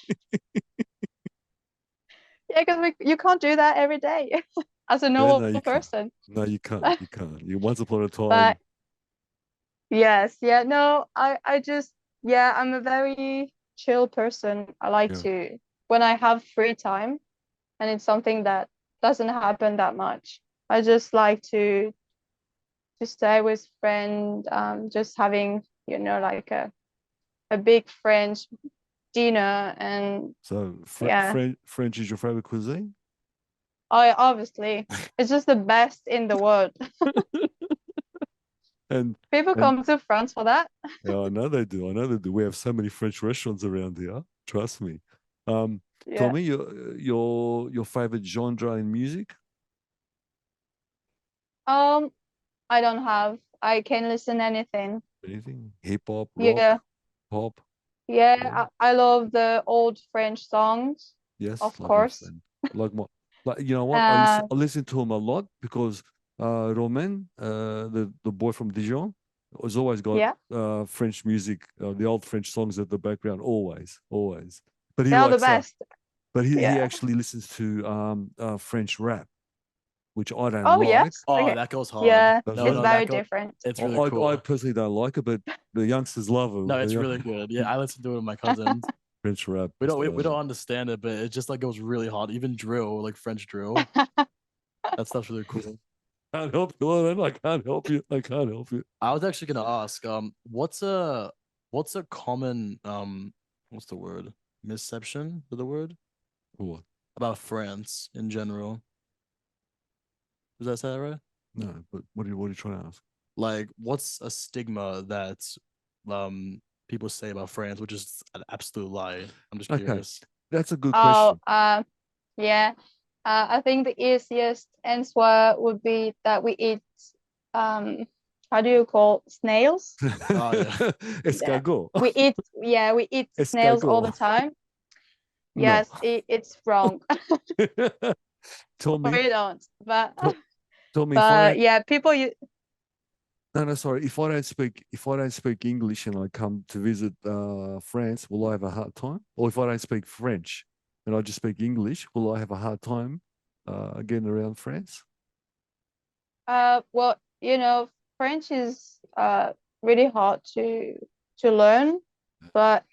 yeah, because you can't do that every day as a Yeah, normal no, you can't. person. No, you can't. You can't. You once upon a But time. yes, yeah, no, I just, yeah, I'm a very chill person. I like Yeah. to, when I have free time, and it's something that doesn't happen that much, I just like to stay with friends, just having, like a big French dinner, and So yeah, French is your favorite cuisine? I obviously, it's just the best in the world. And People and come to France for that. yeah, I know they do. I know they do. We have so many French restaurants around here. Trust me. Um, Tell Yeah. me your favorite genre in music. Um, I don't have. I can listen anything. Anything? Hip hop, Yeah. rock, pop. Yeah. Yeah, I love the old French songs, Yes, of like my course. friend. Like you know what? Uh, I listen to him a lot because Romain, the boy from Dijon, has always got yeah, French music, the old French songs at the background, always, always. But he they're the likes best. but he Yeah. actually listens to French rap, which I don't Oh, like. yes. Oh, Okay. that goes hard. Yeah, Does No, it's it? no, that very go. different. It's really I cool. personally don't like it, but the youngsters love it. No, it's really good. Yeah, I listen to it with my cousins. French rap. We don't understand it, but it just like goes really hard. Even drill, like French drill, that stuff's really cool. Can't help you, Lauren. I can't help you. I can't help you. I was actually gonna ask, what's a common what's the word? Misception of the word What? about France in general? Does that say that right? No, but what are you trying to ask? Like, what's a stigma that people say about France, which is an absolute lie? I'm just Okay, curious. that's a good Oh, question. yeah. I think the easiest answer would be that we eat, um, how do you call snails? Oh yeah. Yeah. Escargot. We eat snails all the Escargot. time. No. Yes, it's wrong. Tell me, We don't. But tell, tell me if I but don't. yeah, people you No, sorry. If I don't speak English and I come to visit France, will I have a hard time? Or if I don't speak French and I just speak English, will I have a hard time getting around France? well, French is really hard to learn, but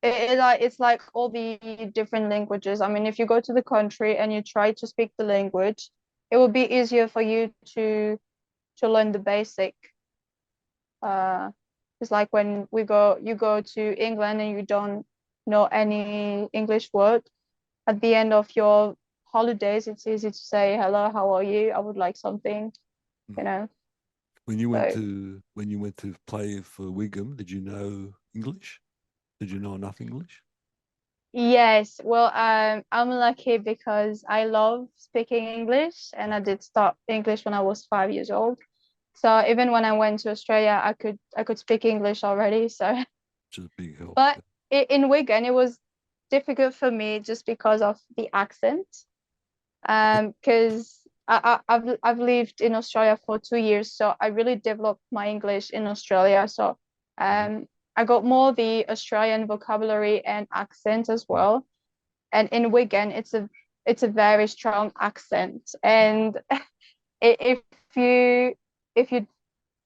it's like all the different languages. I mean, if you go to the country and you try to speak the language, it will be easier for you to learn the basic. It's like when you go to England and you don't know any English word. At the end of your holidays, it's easy to say, hello, how are you? I would like something, you know. So When you went to play for Wigan, did you know English? Did you know enough English? yes, well, I'm lucky because I love speaking English, and I did start English when I was 5 years old. So even when I went to Australia, I could speak English already. So, Which is a big help. but in Wigan, it was difficult for me just because of the accent. Because I've lived in Australia for 2 years, so I really developed my English in Australia. So I got more the Australian vocabulary and accent as well. And in Wigan, it's a very strong accent. And if you if you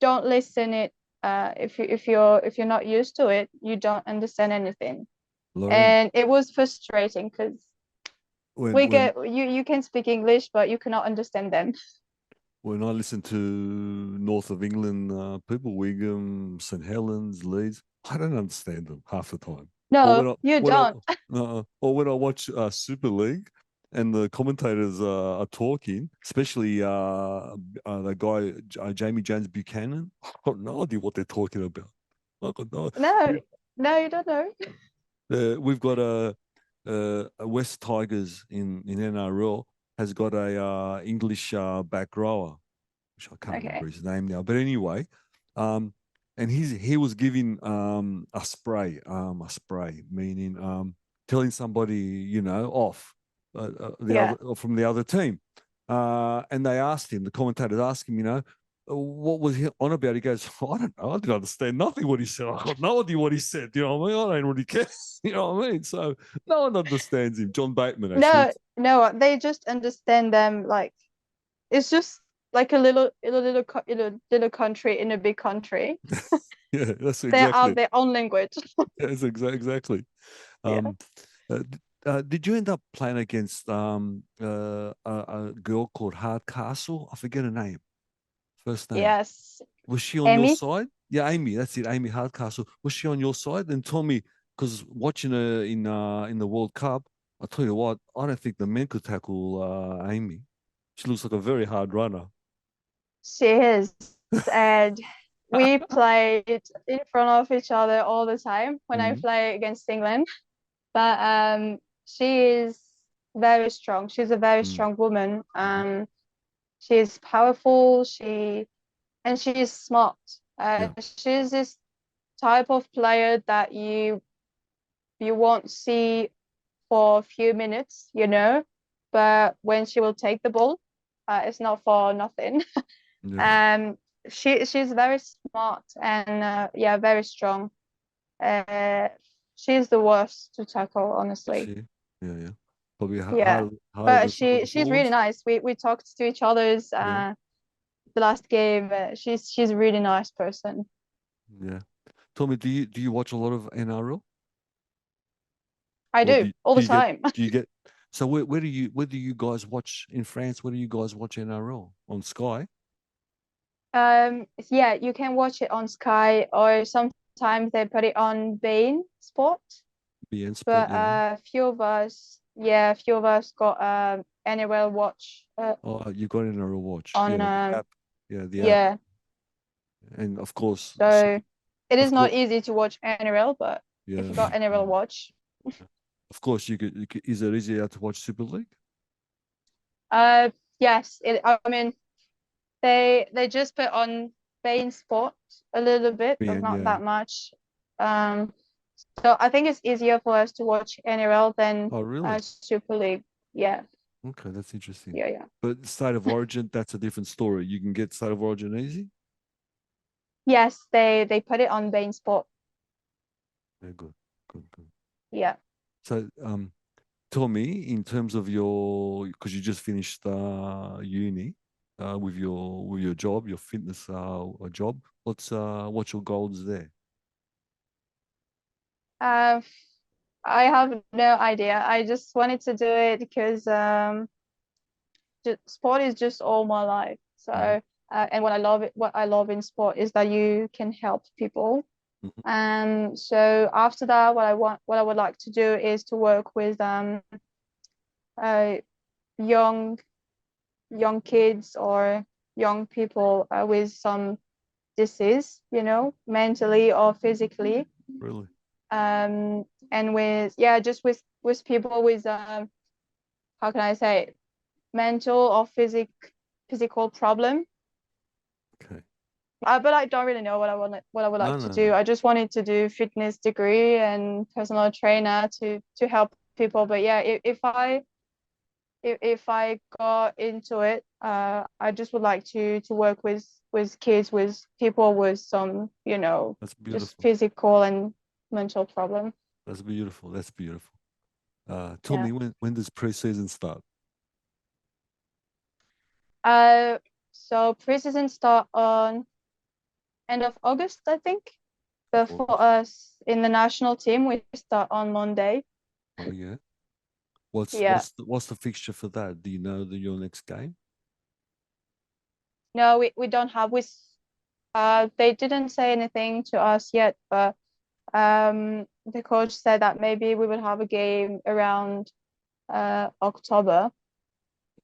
don't listen it, if you're not used to it, you don't understand anything. Laurean, And it was frustrating because when we when get you can speak English, but you cannot understand them. when I listen to north of England people, Wigan, St Helens, Leeds, I don't understand them half the time. Or No, you don't. or when I watch Super League, and the commentators are talking, especially the guy Jamie Jones Buchanan. I've got no idea what they're talking about. I got no. No, no, you don't know. We've got a West Tigers in NRL has got a English back rower, which I can't Okay. remember his name now. But anyway, and he was giving a spray, meaning telling somebody, you know, off Yeah. from the other team. And they asked him, the commentators asked him, you know, what was he on about? He goes, I don't know. I didn't understand nothing what he said. I got no idea what he said. You know what I mean? I don't really care. You know what I mean? So no one understands him. John Bateman, actually. No, they just understand them like it's just like a little country in a big country. Yeah, that's They exactly have it. their own language. Yes, exactly. Yeah. Did you end up playing against a girl called Hardcastle? I forget her name. First name. Yes. Was she on your Amy? side? Yeah, Amy. That's it. Amy Hardcastle. Was she on your side? And tell me, because watching her in the World Cup, I tell you what, I don't think the men could tackle Amy. She looks like a very hard runner. She is. And we played in front of each other all the time when I Mhm. play against England. But she is very strong. She's a very Mm. strong woman. She's powerful. She's smart. Yeah. She's this type of player that you won't see for a few minutes, you know, but when she will take the ball, it's not for nothing. Yeah. She's very smart and yeah, very strong. Uh, she's the worst to tackle, honestly. She. Yeah. Probably Yeah, harder but than some of the she's really forwards. nice. We talked to each other's Yeah. the last game. She's a really nice person. Yeah. Tell me, do you watch a lot of NRL? I Or do all do the you get time. do you get so where do you guys watch in France? Where do you guys watch NRL? On Sky? Yeah, you can watch it on Sky or sometimes they put it on Bein Sport. BN Sport, But yeah. few of us got NRL Watch Oh, you got NRL Watch. on Yeah, the app. Yeah, the app. yeah. And of course, So it is of not course, easy to watch NRL, but if yeah. you got NRL Watch, Of course, you could. Is it easier to watch Super League? yes, I mean they just put on Bein Sport a little bit, but BN, not yeah. that much. Um, so I think it's easier for us to watch NRL than Oh, really? Super League. Yeah, Okay, that's interesting. yeah. But State of Origin, that's a different story. You can get State of Origin easy. Yes, they put it on Bein Sport. Yeah, good. Yeah. So, tell me in terms of because you just finished uni with your job, your fitness job. What's your goals there? I have no idea. I just wanted to do it because sport is just all my life. So Yeah. and what I love in sport is that you can help people. Mhm. So after that, what I would like to do is to work with uh young young kids or young people with some disease, you know, mentally or physically. Really? And with just with people with how can I say it? Mental or physical problem. Okay. But I don't really know what I would No, like to no, do. no. I just wanted to do fitness degree and personal trainer to help people. But yeah, if I got into it, I just would like to work with kids, with people with some, you know, That's just beautiful. physical and mental problem. That's beautiful. That's beautiful. Tell Yeah. me when does pre-season start? Uh, so preseason start on end of August, I think. But for August. us in the national team, we start on Monday. Oh yeah. What's Yeah. what's the, what's the fixture for that? Do you know your next game? No, we don't have they didn't say anything to us yet, but the coach said that maybe we would have a game around October.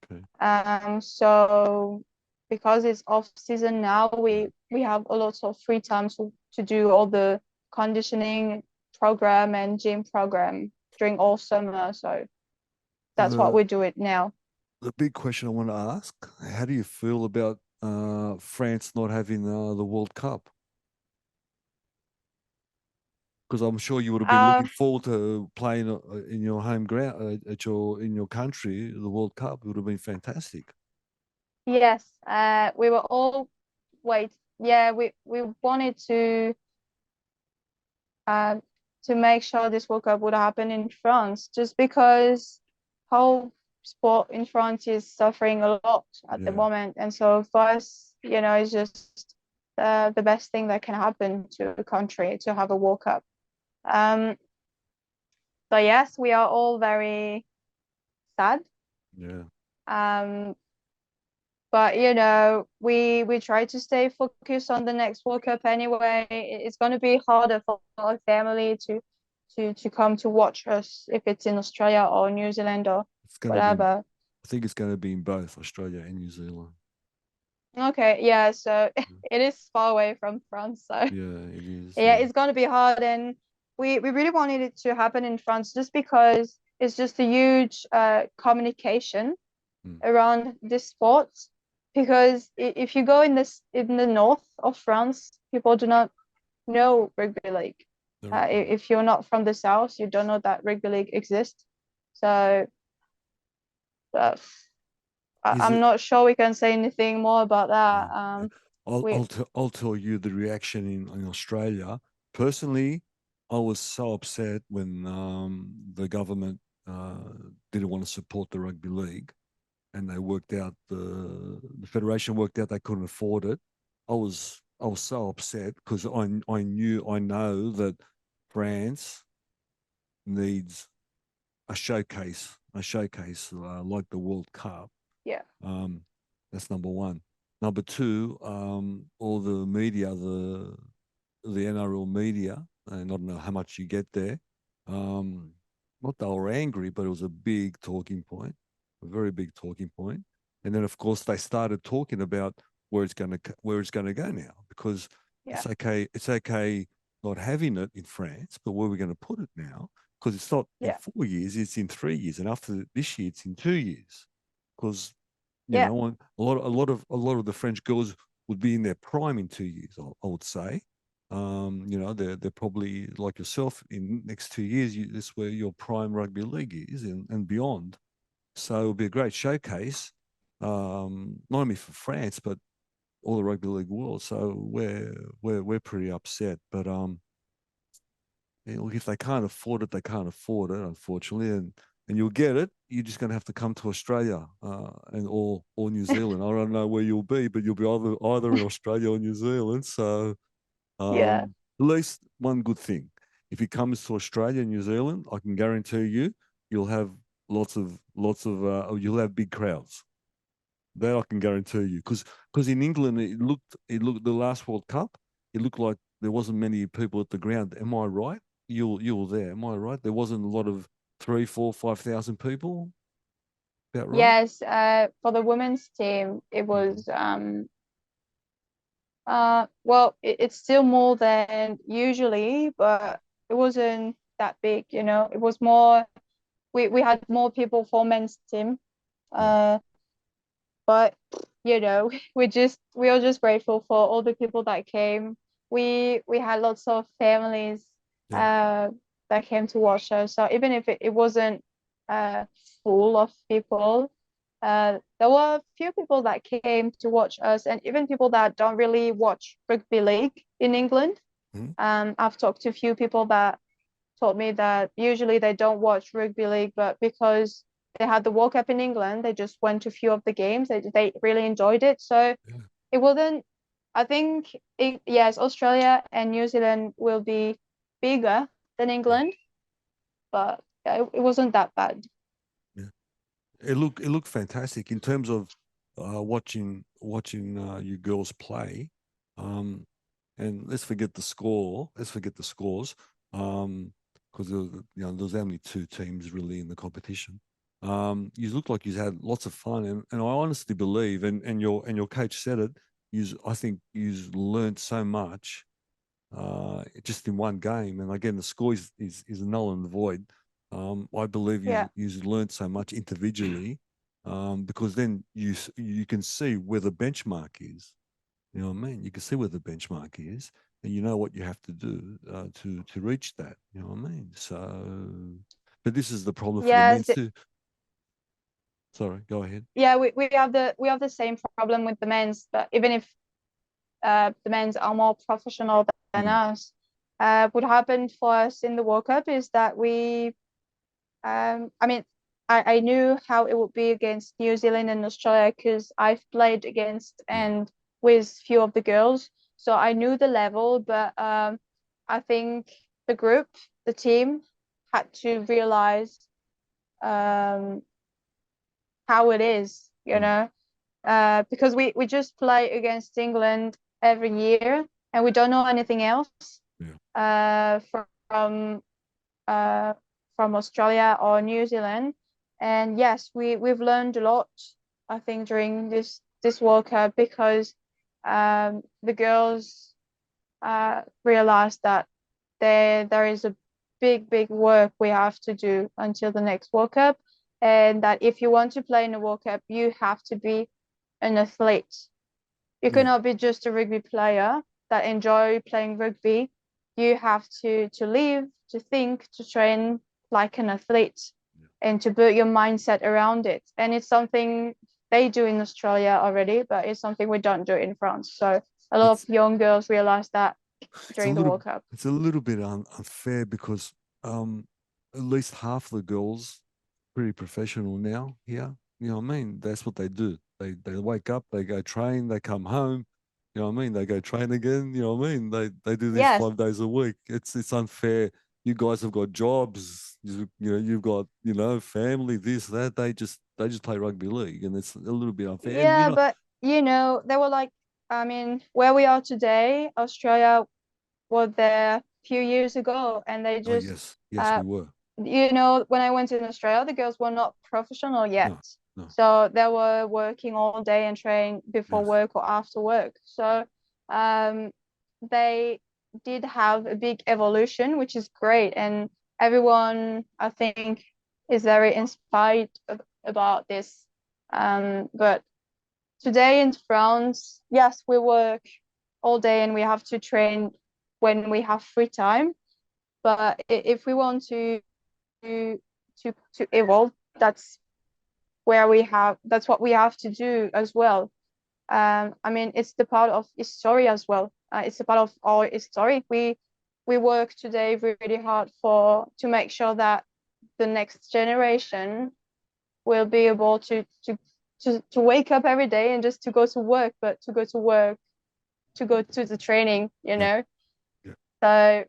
Okay. So because it's off season now, we have a lot of free time to do all the conditioning program and gym program during all summer. So that's what The we do it now. the big question I want to ask: how do you feel about France not having the World Cup? Because I'm sure you would have been Uh, looking forward to playing in your home ground in your country. The World Cup would have been fantastic. yes, we were all wait. Yeah, we wanted uh, to make sure this World Cup would happen in France, just because whole sport in France is suffering a lot at the Yeah, moment, and so for us, it's just the best thing that can happen to a country to have a World Cup. Um, so yes, we are all very sad. yeah, Um, but we try to stay focused on the next World Cup anyway. It's going to be harder for our family to come to watch us if it's in Australia or New Zealand or it's going to be. whatever. I think it's going to be in both Australia and New Zealand. Okay, yeah, so it is far away from France, so Yeah, it is. yeah, Yeah, it's going to be hard, and we really wanted it to happen in France just because it's just a huge communication mm. around this sport, because if you go in the north of France, people do not know rugby league. If you're not from the south, you don't know that rugby league exists. So uh, Is I'm it? not sure we can say anything more about Yeah, that. yeah. We I'll tell you the reaction in Australia. Personally, I was so upset when the government didn't want to support the rugby league, and they worked out the federation worked out they couldn't afford it. I was so upset because I know that France needs a showcase like the World Cup. yeah Um, that's number one. Number two, all the media, the NRL media, and I don't know how much you get there. Um, Not they were angry, but it was a big talking point, a very big talking point. And then, of course, they started talking about where it's going to go now, because yeah it's okay not having it in France, but where we're going to put it now, because it's not in yeah 4 years, it's in 3 years, and after this year, it's in 2 years, because yeah a lot of the French girls would be in their prime in 2 years. I would say, they're probably like yourself in next 2 years. This where your prime rugby league is and beyond. So it'll be a great showcase, not only for France but all the rugby league world. So we're pretty upset, but if they can't afford it, they can't afford it, unfortunately, and you'll get it. You're just going to have to come to Australia and or New Zealand. I don't know where you'll be, but you'll be either in Australia or New Zealand. So yeah at least one good thing, if it comes to Australia and New Zealand, I can guarantee you, you'll have you'll have big crowds. That I can guarantee you, because in England it looked the last World Cup, it looked like there wasn't many people at the ground. Am I right? You were there. Am I right? There wasn't a lot of 3, 4, 5,000 people. About right? yes. For the women's team, it Mm. was well, it's still more than usually, but it wasn't that big. It was more. We had more people for men's team. Yeah, Uh, but we are just grateful for all the people that came. We had lots of families yeah, uh that came to watch us. So even if it wasn't uh full of people, there were a few people that came to watch us, and even people that don't really watch rugby league in England. mm, I've talked to a few people that told me that usually they don't watch rugby league, but because they had the World Cup in England, they just went to a few of the games. They really enjoyed it. So yeah. it wasn't, I think, yes, Australia and New Zealand will be bigger than Yeah. England, but yeah, it wasn't that bad. Yeah. It looked fantastic in terms of watching you girls play. Um, and let's forget the score. Let's forget the scores. Because there's only two teams really in the competition. You look like you had lots of fun, and I honestly believe, and your coach said it. I think you learned so much just in one game, and again the score is null and void. I believe Yeah. you learned so much individually, because then you can see where the benchmark is. You know what I mean? You can see where the benchmark is, and you know what you have to do to reach that. You know what I mean? So, but this is the problem for the Yes. men's too. Sorry, go ahead. Yeah, we have the same problem with the men's, but even if the men's are more professional than us, what happened for us in the World Cup is that I mean, I knew how it would be against New Zealand and Australia because I've played against and with few of the girls, so I knew the level. But I think the team, had to realize um, how it is, because we just play against England every year and we don't know anything else Yeah. from uh, from Australia or New Zealand. And yes, we've learned a lot, I think, during this World Cup because the girls realized that there is a big work we have to do until the next World Cup, and that if you want to play in the World Cup, you have to be an athlete. You Yeah. cannot be just a rugby player that enjoy playing rugby. You have to live, to think, to train like an athlete, and to build your mindset around it. And it's something they do in Australia already, but it's something we don't do in France. So a lot of young girls realize that during the World Cup. It's a little bit unfair because at least half the girls pretty professional now here. You know what I mean? That's what they do. They wake up, they go train, they come home. You know what I mean? They go train again. You know what I mean? They do this Yes. 5 days a week. It's unfair. You guys have got jobs. You've got family. This that. They just play rugby league, and it's a little bit unfair. And Yeah, but they were like, I mean, where we are today, Australia were there a few years ago, and they oh just, yes, yes we were. when I went in Australia, the girls were not professional yet. No, no. So they were working all day and training before Yes. work or after work. So they did have a big evolution, which is great. And everyone, I think, is very inspired about this. But today in France, yes, we work all day and we have to train when we have free time. But if we want to evolve, that's what we have to do as well. I mean, it's the part of history as well. It's a part of our history. We work today really hard to make sure that the next generation will be able to wake up every day and just to go to work, but to go to work, to go to the training, Yeah. So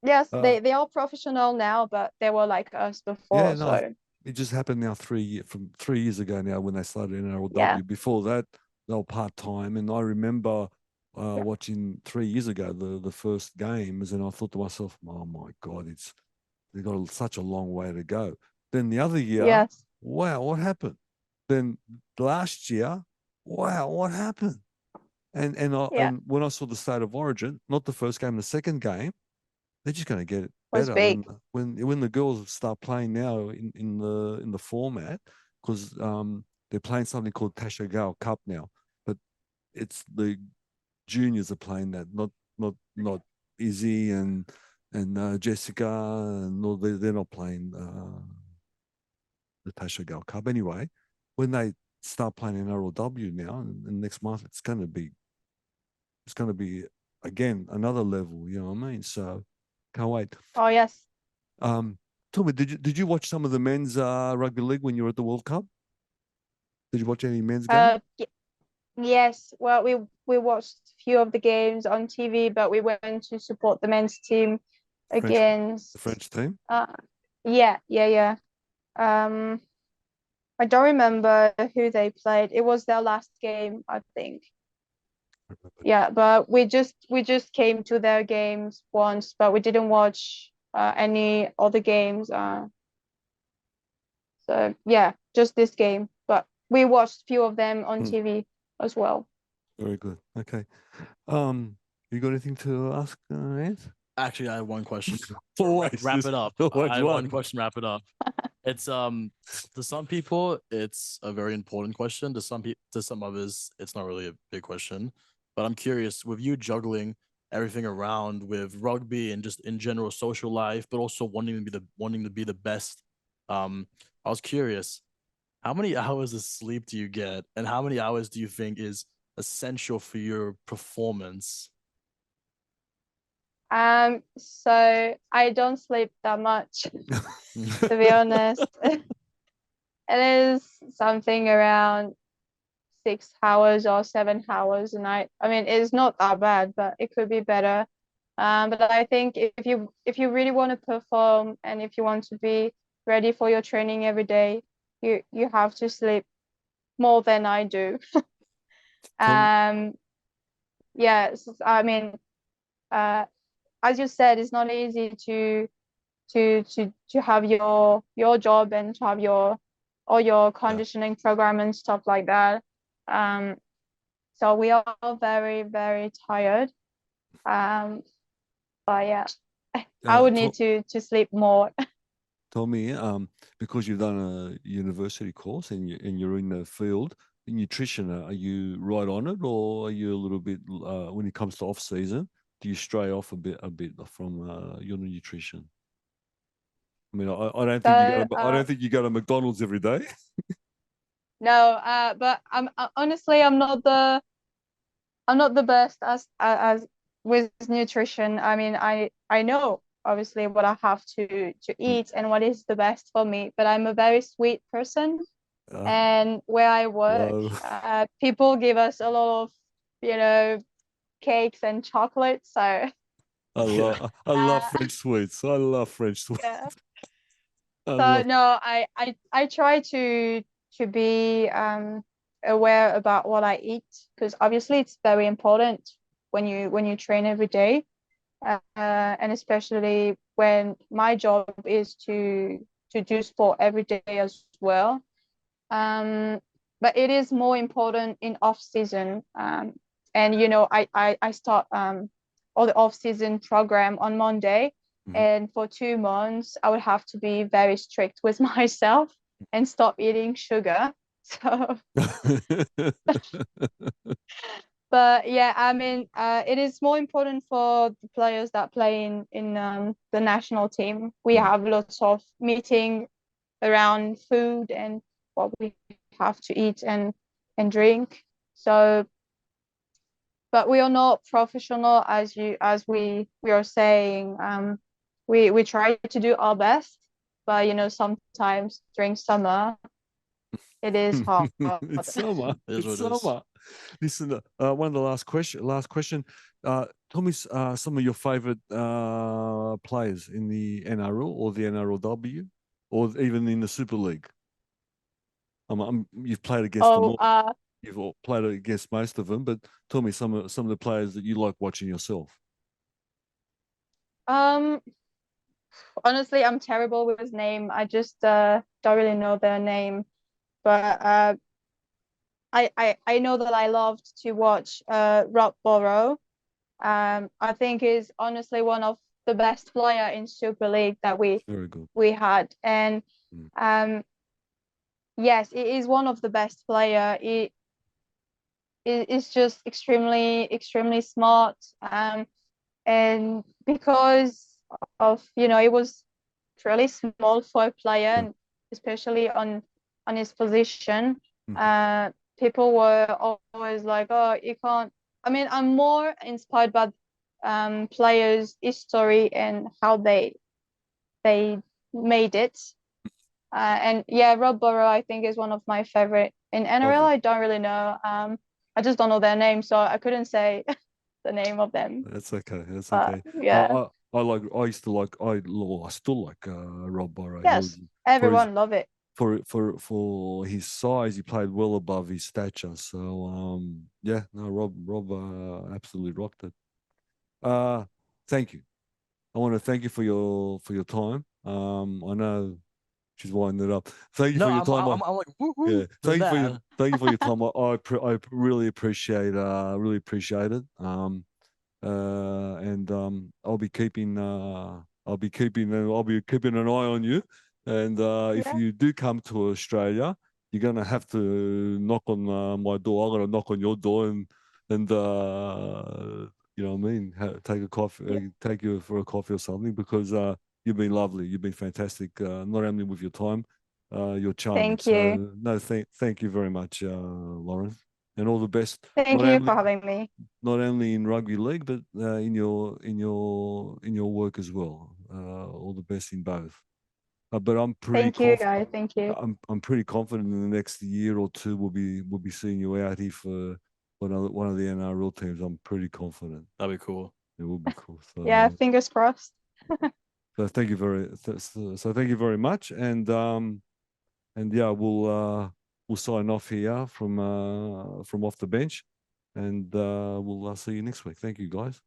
yes, Uh, they are professional now, but they were like us Yeah, before. no, So it just happened now from 3 years ago now when they started NRLW. yeah, Before that, they were part time, and I remember yeah, watching 3 years ago the first games, and I thought to myself, "Oh my God, they've got such a long way to go." Then the other year, yes, wow, what happened? Then last year, wow, what happened? yeah, And when I saw the State of Origin, not the first game, the second game, they're just going to get it was better big. when the girls start playing now in the format because they're playing something called Tasha Gale Cup now, but it's the juniors are playing that, not Izzy and Jessica, and no, they're not playing the Tasha Gale Cup anyway. When they start playing NRLW now, and next month it's going to be again another level. You know what I mean? So can't wait. Oh yes. Tell me, did you watch some of the men's rugby league when you were at the World Cup? Did you watch any men's game? Yes. Well, we watched a few of the games on TV, but we went to support the men's team French, the against. French team. Yeah. Um, I don't remember who they played. It was their last game, I think. Yeah, but we just came to their games once, but we didn't watch any other games. So yeah, just this game. But we watched a few of them on TV as well. Very good. Okay. You got anything to ask, Ant? Actually, I have one question. Always. Wrap it up. Always I have one one. question. Wrap it up. It's to some people it's a very important question. To some others it's not really a big question. But I'm curious, with you juggling everything around with rugby and just in general social life, but also wanting to be the best. I was curious, how many hours of sleep do you get, and how many hours do you think is essential for your performance? So I don't sleep that much, to be honest. It is something around 6 hours or 7 hours a night. I mean, it's not that bad, but it could be better. But I think if you really want to perform and if you want to be ready for your training every day, you have to sleep more than I do. Yes, I mean, as you said, it's not easy to have your job and to have all your conditioning program and stuff like that. So we are very, very tired. But yeah, I would need to sleep more. Tommy, because you've done a university course and you're in the field in nutrition, are you right on it, or are you a little bit when it comes to off season? Do you stray off a bit from your nutrition? I mean, I don't think you So go. I don't think you go to McDonald's every day. no, but I'm honestly I'm not the best as with nutrition. I mean, I know obviously what I have to eat and what is the best for me, but I'm a very sweet person, and where I work, people give us a lot of, you know, cakes and chocolates. So I love French sweets. I love French sweets. yeah. I So love. no, I try to be aware about what I eat, because obviously it's very important when you train every day, and especially when my job is to do sport every day as well. But it is more important in off season. And you know, I start all the off season program on Monday, and for 2 months I would have to be very strict with myself and stop eating sugar. So, but yeah, I mean, it is more important for the players that play in the national team. We have lots of meeting around food and what we have to eat and drink. So, but we are not professional as we are saying. We try to do our best, but you know, sometimes during summer it is hard. It's summer. It's summer. Listen, one of the last question. Tell me some of your favorite players in the NRL or the NRLW, or even in the Super League. You've played against them all. You've played against most of them, but tell me some of the players that you like watching yourself. Honestly, I'm terrible with his name. I just don't really know their name, but I know that I loved to watch Rob Burrow. I think is honestly one of the best player in Super League that Very good. we had, and yes, it is one of the best player. It is just extremely smart, and because of, you know, it was really small for a player, and especially on his position, people were always like, oh, you can't. I mean, I'm more inspired by players' history and how they made it. And yeah, Rob Burrow, I think, is one of my favorite. In NRL, I don't really know. I just don't know their name, so I couldn't say the name of them. That's okay. That's But, okay. yeah. I used to like. I still like Rob Burrow. Yes, everyone love it. For his size, he played well above his stature. So yeah, no, Rob absolutely rocked it. Thank you. I want to thank you for your time. I know she's winding it up. Thank you No, for your time. I'm like, woo Yeah, with that. thank you for your time. I really appreciate it. And I'll be keeping an eye on you. And if Yeah. you do come to Australia, you're gonna have to knock on my door. I'm gonna knock on your door and you know what I mean, take a coffee, Yeah. take you for a coffee or something, because you've been lovely. You've been fantastic. Not only with your time, you're charming. Thank you. So no, thank you very much, Lauren, and all the best. Thank Not you only for having me. not only in rugby league, but in your work as well. All the best in both. But I'm pretty Thank you, guys. Thank you. I'm pretty confident in the next year or two we'll be seeing you out here for one of the NRL teams. I'm pretty confident. That'd be cool. It will be cool. Yeah, fingers crossed. So thank you thank you very much, and yeah, we'll sign off here from off the bench, and we'll see you next week. Thank you, guys.